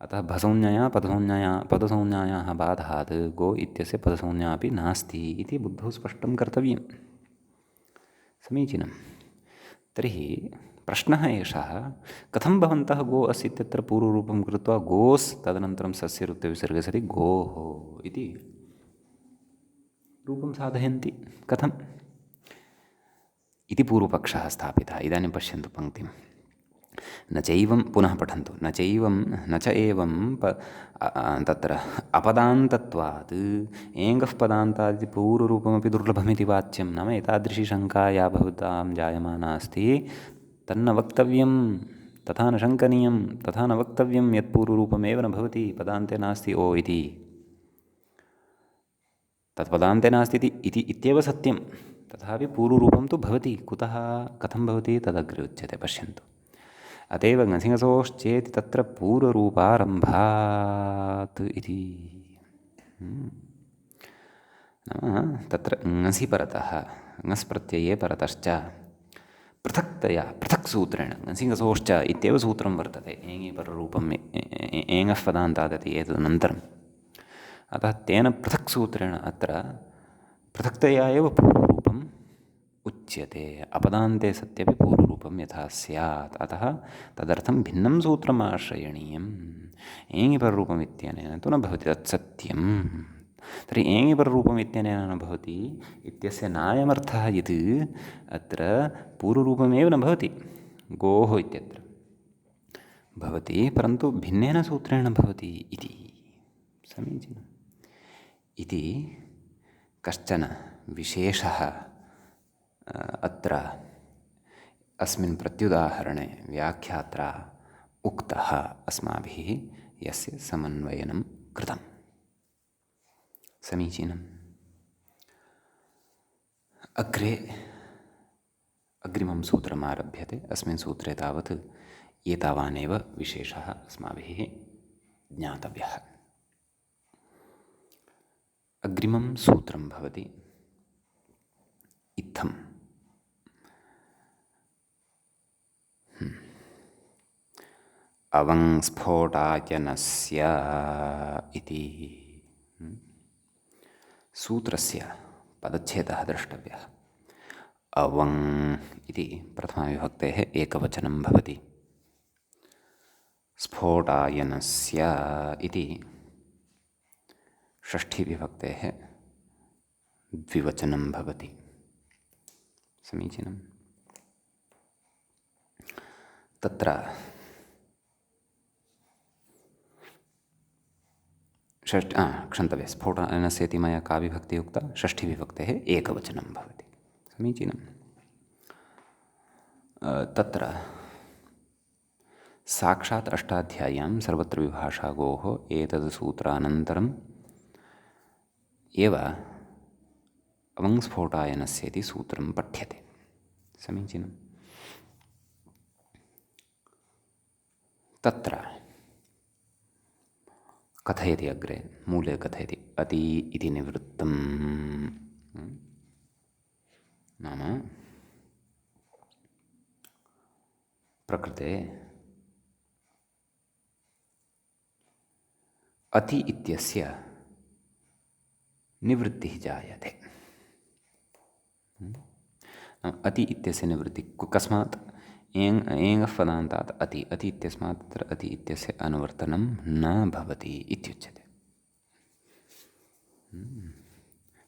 अतः भसंज्ञया पदसंज्ञायाः बाधात् गो इत्यस्य पदसंज्ञा अपि नास्ति इति बुद्धौ स्पष्टं कर्तव्यं। समीचीनं। तर्हि प्रश्नः एषः, कथं भवन्तः गो अस् इत्यत्र पूर्वरूपं कृत्वा गोस् तदनन्तरं सस्य रुक्तविसर्गे सति गोः इति रूपं साधयन्ति, कथम् इति पूर्वपक्षः स्थापितः। इदानीं पश्यन्तु पङ्क्तिं। न चैवं, पुनः पठन्तु, न चैवं न च एवं तत्र अपदान्तत्वात् एङ्गः पदान्तादिति पूर्वरूपमपि दुर्लभमिति वाच्यं। नाम एतादृशी शङ्का या भवतां जायमाना अस्ति तन्न वक्तव्यं, तथा न शङ्कनीयं, तथा न वक्तव्यं यत् पूर्वरूपमेव न भवति, पदान्ते नास्ति ओ इति। तत् पदान्ते नास्ति इत्येव सत्यं, तथापि पूर्वरूपं तु भवति। कुतः, कथं भवति तदग्रे उच्यते, पश्यन्तु। अत एव ङसिङसोश्चेति तत्र पूर्वरूपारम्भात् इति। नाम तत्र ङसि परतः, ङस् प्रत्यये परतश्च पृथक्तया, पृथक् सूत्रेण, ङसिङसोश्च इत्येव सूत्रं वर्तते एङि पररूपम् एङः पदान्तादति एतदनन्तरम्। अतः तेन पृथक् सूत्रेण अत्र पृथक्तया एव पूर्वरूपम् उच्यते। अपदान्ते सत्यपि पूर्वरूपं यथा स्यात्, अतः तदर्थं भिन्नं सूत्रम् आश्रयणीयम्। एङि पररूपम् इत्यनेन तु न भवति, तत्सत्यम्। तर्हि एङि पररूपम् इत्यनेन न भवति इत्यस्य नायमर्थः यत् अत्र पूर्वरूपमेव न भवति, गोः इत्यत्र भवति, परन्तु भिन्नेन सूत्रेण भवति इति। समीचीनम्। इति कश्चन विशेषः अत्र अस्मिन् प्रत्युदाहरणे व्याख्यात्रा उक्तः अस्माभिः, यस्य समन्वयनं कृतम्। समीचीनम्। अग्रे अग्रिमं सूत्रम् आरभ्यते। अस्मिन् सूत्रे तावत् एतावानेव विशेषः अस्माभिः ज्ञातव्यः। अग्रिमं सूत्रं भवति इत्थम्। अवङ्स्फोटायनस्य इति सूत्रस्य पदच्छेदः द्रष्टव्यः। अवङ् इति प्रथमाविभक्तेः एकवचनं भवति, स्फोटायनस्य इति षष्ठीविभक्तेः द्विवचनं भवति। समीचीनम्। तत्र क्षन्तव्य, स्फोटायनस्य इति मया का विभक्तिः उक्ता? षष्ठीविभक्तेः एकवचनं भवति। समीचीनं। तत्र साक्षात् अष्टाध्याय्यां सर्वत्र विभाषागोः एतद् सूत्रानन्तरम् एव अवङ्स्फोटायनस्य इति सूत्रं पठ्यते। समीचीनं। तत्र कथयति, अग्रे मूले कथयति, अति इति निवृत्तं, नाम प्रकृते अति इत्यस्य निवृत्तिः जायते। अति इत्यस्य निवृत्तिः कस्मात्? एङः पदान्तात् अति, अति इत्यस्मात् तत्र अति इत्यस्य अनुवर्तनं न भवति इत्युच्यते।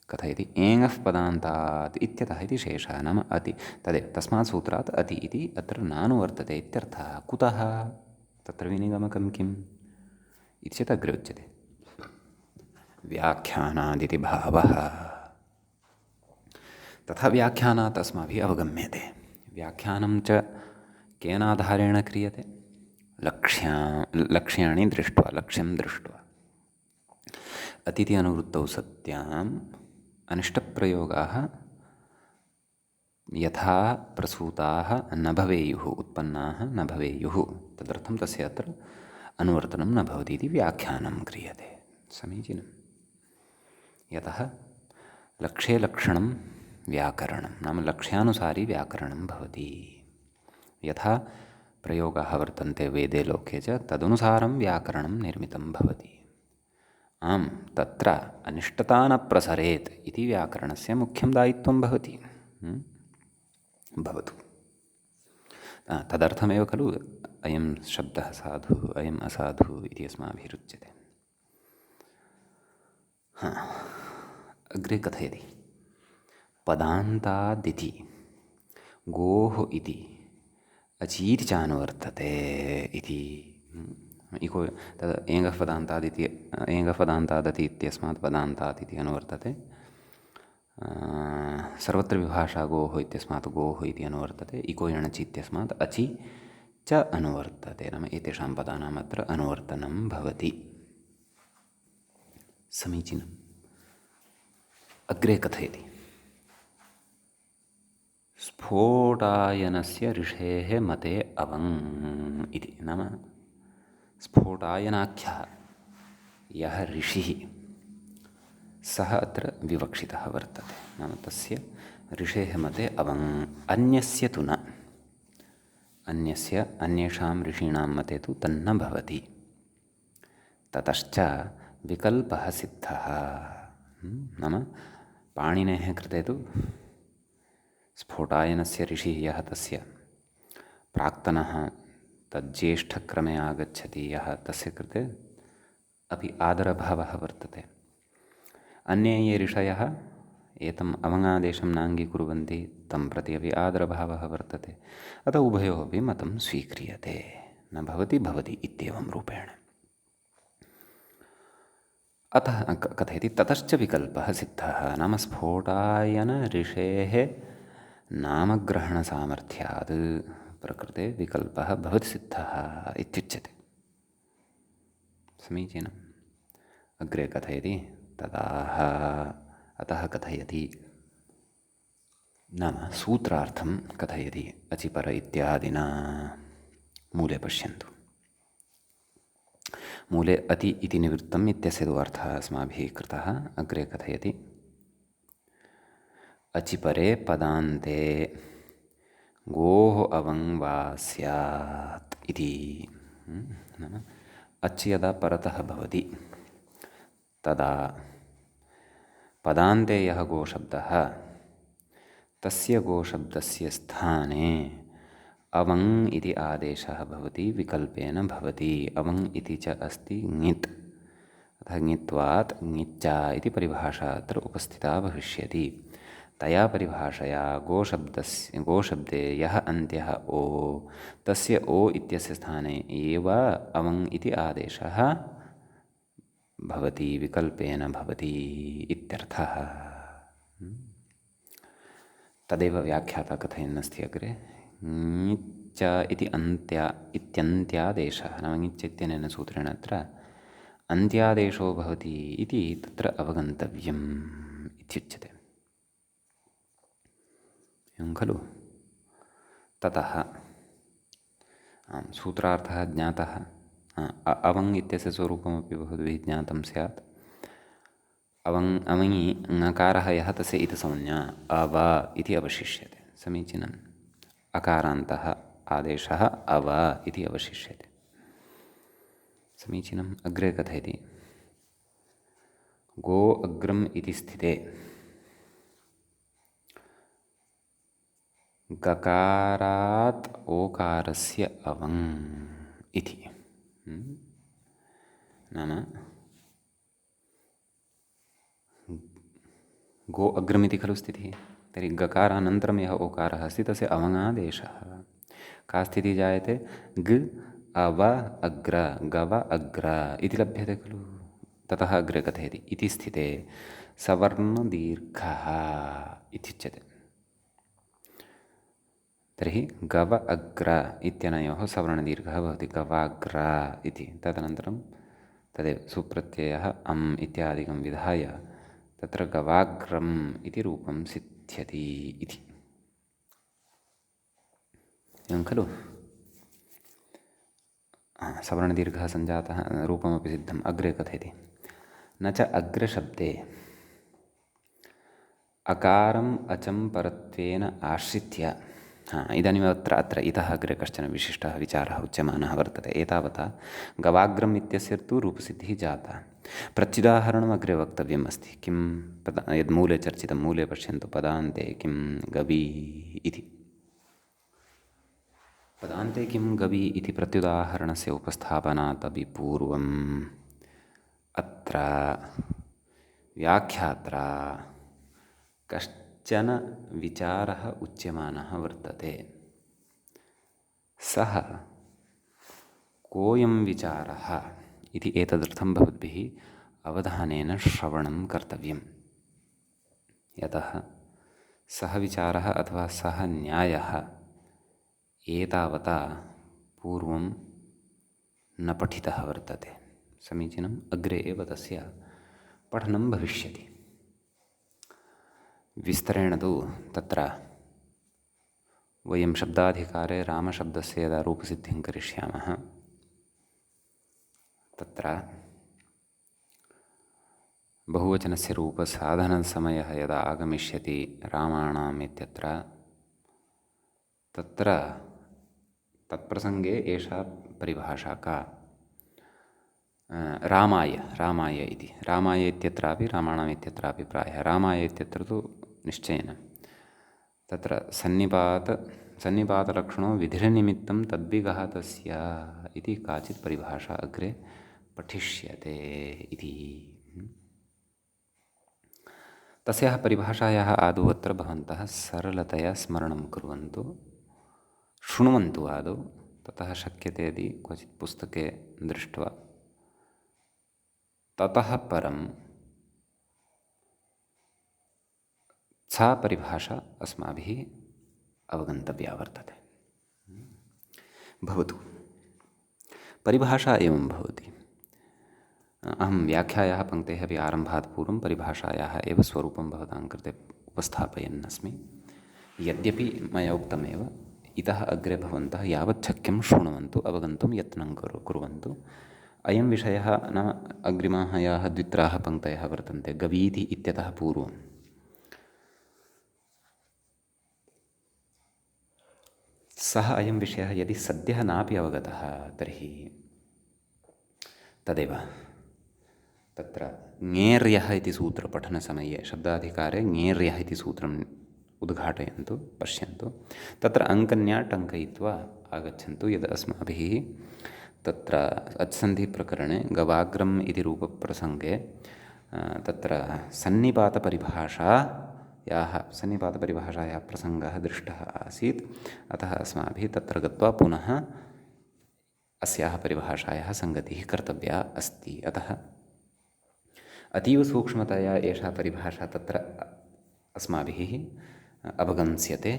कथयति, एङः पदान्तात् इत्यतः इति शेषः, नाम अति तदेव, तस्मात् सूत्रात् अति इति अत्र नानुवर्तते इत्यर्थः। कुतः? तत्र विनिगमकं किम् इति चेत् अग्रे उच्यते। व्याख्यानादिति भावः, तथा व्याख्यानात् अस्माभिः अवगम्यते। व्याख्यानं च केन आधारेण क्रियते? लक्ष्याणि दृष्ट्वा, लक्ष्यं दृष्ट्वा। अतिथि अनुवृत्तौ सत्याम् अनिष्टप्रयोगाः यथा प्रसूताः न भवेयुः, उत्पन्नाः न भवेयुः, तदर्थं तस्य अत्र अनुवर्तनं न भवति इति व्याख्यानं क्रियते। समीचीनं। यतः लक्ष्ये लक्षणं व्याकरणं, नाम लक्ष्यानुसारी व्याकरणं भवति। यथा प्रयोगाः वर्तन्ते वेदे लोके च, तदनुसारं व्याकरणं निर्मितं भवति। आम्, तत्र अनिष्टता न प्रसरेत् इति व्याकरणस्य मुख्यं दायित्वं भवति। भवतु। तदर्थमेव खलु अयं शब्दः साधुः, अयम् असाधुः इति अस्माभिरुच्यते। अग्रे कथयति, पदान्तादिति गोः इति अचीति चानुवर्तते इति। इको तद् एङ्गः पदान्तादिति, एङ्गः पदान्तादति इत्यस्मात् पदान्तात् इति अनुवर्तते। सर्वत्र विभाषा गोः इत्यस्मात् गोः इति अनुवर्तते। इको यणचि इत्यस्मात् अचि च अनुवर्तते, नाम एतेषां पदानाम् अत्र अनुवर्तनं भवति। समीचीनम्। अग्रे कथयति, स्फोटायनस्य ऋषेः मते अवङ् इति, नाम स्फोटायनाख्यः यः ऋषिः सः अत्र विवक्षितः वर्तते। नाम तस्य ऋषेः मते अवङ्, अन्यस्य तु न, अन्यस्य अन्येषां ऋषीणां मते तु तन्न भवति। ततश्च विकल्पः सिद्धः, नाम पाणिनेः कृते तु स्फोटायनस्य ऋषिः यः, तस्य प्राक्तनः तज्ज्येष्ठक्रमे आगच्छति यः, तस्य कृते अपि आदरभावः वर्तते। अन्ये ये ऋषयः एतम् अवङ्गादेशं नाङ्गीकुर्वन्ति, तं प्रति अपि आदरभावः वर्तते। अतः उभयोः अपि मतं स्वीक्रियते, न भवति भवति इत्येवं रूपेण। अतः कथयति, ततश्च विकल्पः सिद्धः, नाम स्फोटायन ऋषेः नामग्रहणसामर्थ्यात् प्रकृते विकल्पः भवति सिद्धः इत्युच्यते। समीचीनम्। अग्रे कथयति, तदाह, अतः कथयति, नाम सूत्रार्थं कथयति अचिपर इत्यादिना। मूले पश्यन्तु, मूले अति इति निवृत्तम् इत्यस्य तु अर्थः अस्माभिः कृतः। अग्रे कथयति, अचिपरे पदान्ते गोः अवङ् वा स्यात् इति। नाम अच् यदा परतः भवति तदा पदान्ते यः गोशब्दः, तस्य गोशब्दस्य स्थाने अवङ् इति आदेशः भवति, विकल्पेन भवति। अवङ् इति च अस्ति ङित्, अतः ङित्वात् ङिच्चा इति परिभाषा अत्र उपस्थिता भविष्यति। तया परिभाषया गोशब्दे यः अन्त्यः ओ, तस्य ओ इत्यस्य स्थाने एव अवङ् इति आदेशः भवति, विकल्पेन भवति इत्यर्थः। तदेव व्याख्याता कथयन्नस्ति अग्रे, ङिच्च इति इत्यन्त्यादेशः, नाम ङिच्च इत्यनेन सूत्रेण अत्र अन्त्यादेशो भवति इति तत्र अवगन्तव्यम् इत्युच्यते। एवं खलु। ततः सूत्रार्थः ज्ञातः। अवङ् इत्यस्य स्वरूपमपि बहुभिः ज्ञातं स्यात्। अवङि ङकारः यः, तस्य इतसंज्ञा अव इति अवशिष्यते। समीचीनम्। अकारान्तः आदेशः अव इति अवशिष्यते। समीचीनम्। अग्रे कथयति, गो अग्रम् इति स्थिते गकारात् ओकारस्य अवङ् इति। नाम गो अग्रमिति खलु स्थितिः, तर्हि गकारानन्तरं यः ओकारः अस्ति तस्य अवङादेशः। का स्थितिः जायते, ग अव अग्र, गव अग्र इति लभ्यते खलु। ततः अग्रे कथयति, इति स्थिते सवर्णदीर्घः इत्युच्यते। तर्हि गव अग्र इत्यनयोः सवर्णदीर्घः भवति, गवाग्र इति। तदनन्तरं तदेव सुप्रत्ययः अम् इत्यादिकं विधाय तत्र गवाग्रम् इति रूपं सिद्ध्यति इति। एवं खलु सवर्णदीर्घः सञ्जातः रूपमपि सिद्धम् अग्रे कथयति न च अग्रशब्दे अकारम् अचं परत्वेन आश्रित्य इदानीम् अत्र इतः अग्रे कश्चन विशिष्टः विचारः उच्यमानः वर्तते एतावता गवाग्रम् इत्यस्य तु रूपसिद्धिः जाता प्रत्युदाहरणम् अग्रे वक्तव्यम् अस्ति किं यद् मूले चर्चितं मूले पश्यन्तु पदान्ते किं गवी इति पदान्ते किं गवी इति प्रत्युदाहरणस्य उपस्थापनात् अपि पूर्वम् अत्र व्याख्यात्रा कश्चन विचारः उच्यमानः वर्तते सः कोऽयं विचारः इति एतदर्थं भवद्भिः अवधानेन श्रवणं कर्तव्यं यतः सः विचारः अथवा सः न्यायः एतावता पूर्वं न पठितः वर्तते समीचीनम् अग्रे एव तस्य पठनं भविष्यति विस्तरेण तु तत्र वयं शब्दाधिकारे रामशब्दस्य यदा रूपसिद्धिं करिष्यामः तत्र बहुवचनस्य रूपसाधनसमयः यदा आगमिष्यति रामाणाम् इत्यत्र तत्र तत्प्रसङ्गे एषा परिभाषा का रामाय इति रामाय इत्यत्रापि रामाणाम् इत्यत्रापि प्रायः रामाय इत्यत्र तु निश्चयेन तत्र सन्निपातलक्षणो विधिर्निमित्तं तद्विघातस्य इति काचित् परिभाषा अग्रे पठिष्यते इति तस्याः परिभाषायाः आदौ अत्र भवन्तः सरलतया स्मरणं कुर्वन्तु शृण्वन्तु आदौ ततः शक्यते यदि क्वचित् पुस्तके दृष्ट्वा ततः परं सा परिभाषा अस्माभिः अवगन्तव्या वर्तते भवतु परिभाषा एवं भवति अहं व्याख्यायाः पङ्क्तेः अपि आरम्भात् पूर्वं परिभाषायाः एव स्वरूपं भवतां कृते उपस्थापयन् अस्मि यद्यपि मया उक्तमेव इतः अग्रे भवन्तः यावत् शक्यं शृण्वन्तु अवगन्तुं यत्नं कुर्वन्तु अयं विषयः नाम अग्रिमाः याः द्वित्राः पङ्क्तयः वर्तन्ते गवीति इत्यतः पूर्वं सः अयं विषयः यदि सद्यः नापि अवगतः तर्हि तदेव तत्र ङेर्यः इति सूत्रपठनसमये शब्दाधिकारे ङेर्यः इति सूत्रम् उद्घाटयन्तु पश्यन्तु तत्र अङ्कन्या टङ्कयित्वा आगच्छन्तु यद् अस्माभिः तत्र अच्सन्धिप्रकरणे गवाग्रम् इति रूपप्रसङ्गे तत्र सन्निपातपरिभाषायाः प्रसङ्गः दृष्टः आसीत् अतः अस्माभिः तत्र गत्वा पुनः अस्याः परिभाषायाः सङ्गतिः कर्तव्या अस्ति अतः अतीवसूक्ष्मतया एषा परिभाषा तत्र अस्माभिः अवगम्स्यते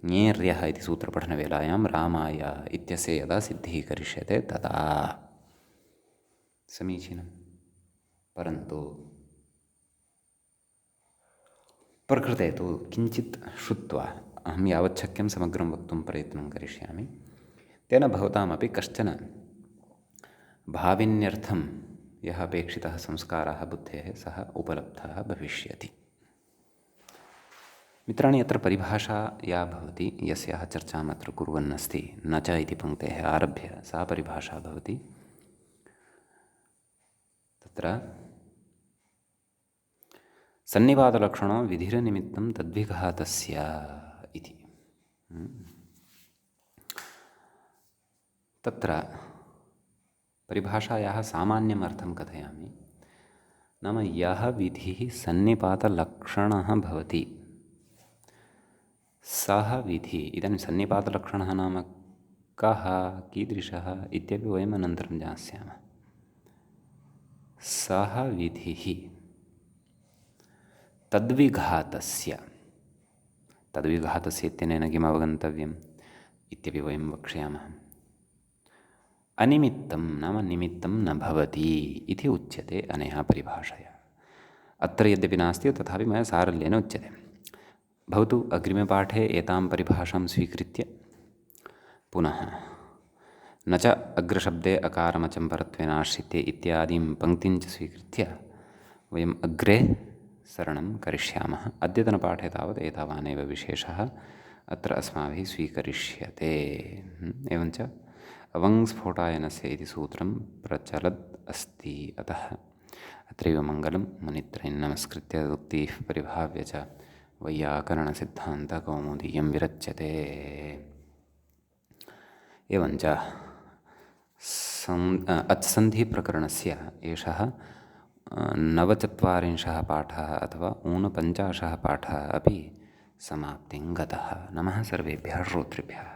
ङेर्यः इति सूत्रपठनवेलायां रामाय इत्यस्य यदा सिद्धिः करिष्यते तदा समीचीनं परन्तु प्रकृते तु किञ्चित् श्रुत्वा अहं यावत् शक्यं समग्रं वक्तुं प्रयत्नं करिष्यामि तेन भवतामपि कश्चन भाविन्यर्थं यः अपेक्षितः संस्कारः बुद्धेः सः उपलब्धः भविष्यति मित्राणि अत्र परिभाषा या भवति यस्याः चर्चाम् अत्र कुर्वन्नस्ति न च इति पङ्क्तेः आरभ्य सा परिभाषा भवति तत्र सन्निपातलक्षणो विधिर्निमित्तं तद्विघातस्य इति तत्र परिभाषायाः सामान्यम् अर्थं कथयामि नाम यः विधिः सन्निपातलक्षणः भवति सः विधिः इदानीं सन्निपातलक्षणः नाम कः कीदृशः इत्यपि वयम् अनन्तरं ज्ञास्यामः सः विधिः तद्विघातस्य इत्यनेन किम् अवगन्तव्यम् इत्यपि वयं वक्ष्यामः अनिमित्तं नाम निमित्तं न भवति इति उच्यते अनया परिभाषया अत्र यद्यपि नास्ति तथापि मया सारल्येन उच्यते भवतु अग्रिमे पाठे एतां परिभाषां स्वीकृत्य पुनः न च अग्रशब्दे अकारमचं परत्वेन आश्रित्य इत्यादीं पङ्क्तिं च स्वीकृत्य वयम् अग्रे सरणं करिष्यामः। अद्यतनपाठे तावत् एतावानेव विशेषः अत्र अस्माभिः स्वीकरिष्यते। एवञ्च अवङ्स्फोटायनस्य इति सूत्रं प्रचलद् अस्ति। अतः अत्रैव मङ्गलं मुनित्रयं नमस्कृत्य तदुक्तिः परिभाव्य च वैयाकरणसिद्धान्तकौमुदीयं विरच्यते। एवञ्च अत्सन्धिप्रकरणस्य एषः 49 पाठः अथवा 49 पाठः अपि समाप्तिं गतः। नमः सर्वेभ्यः श्रोतृभ्यः।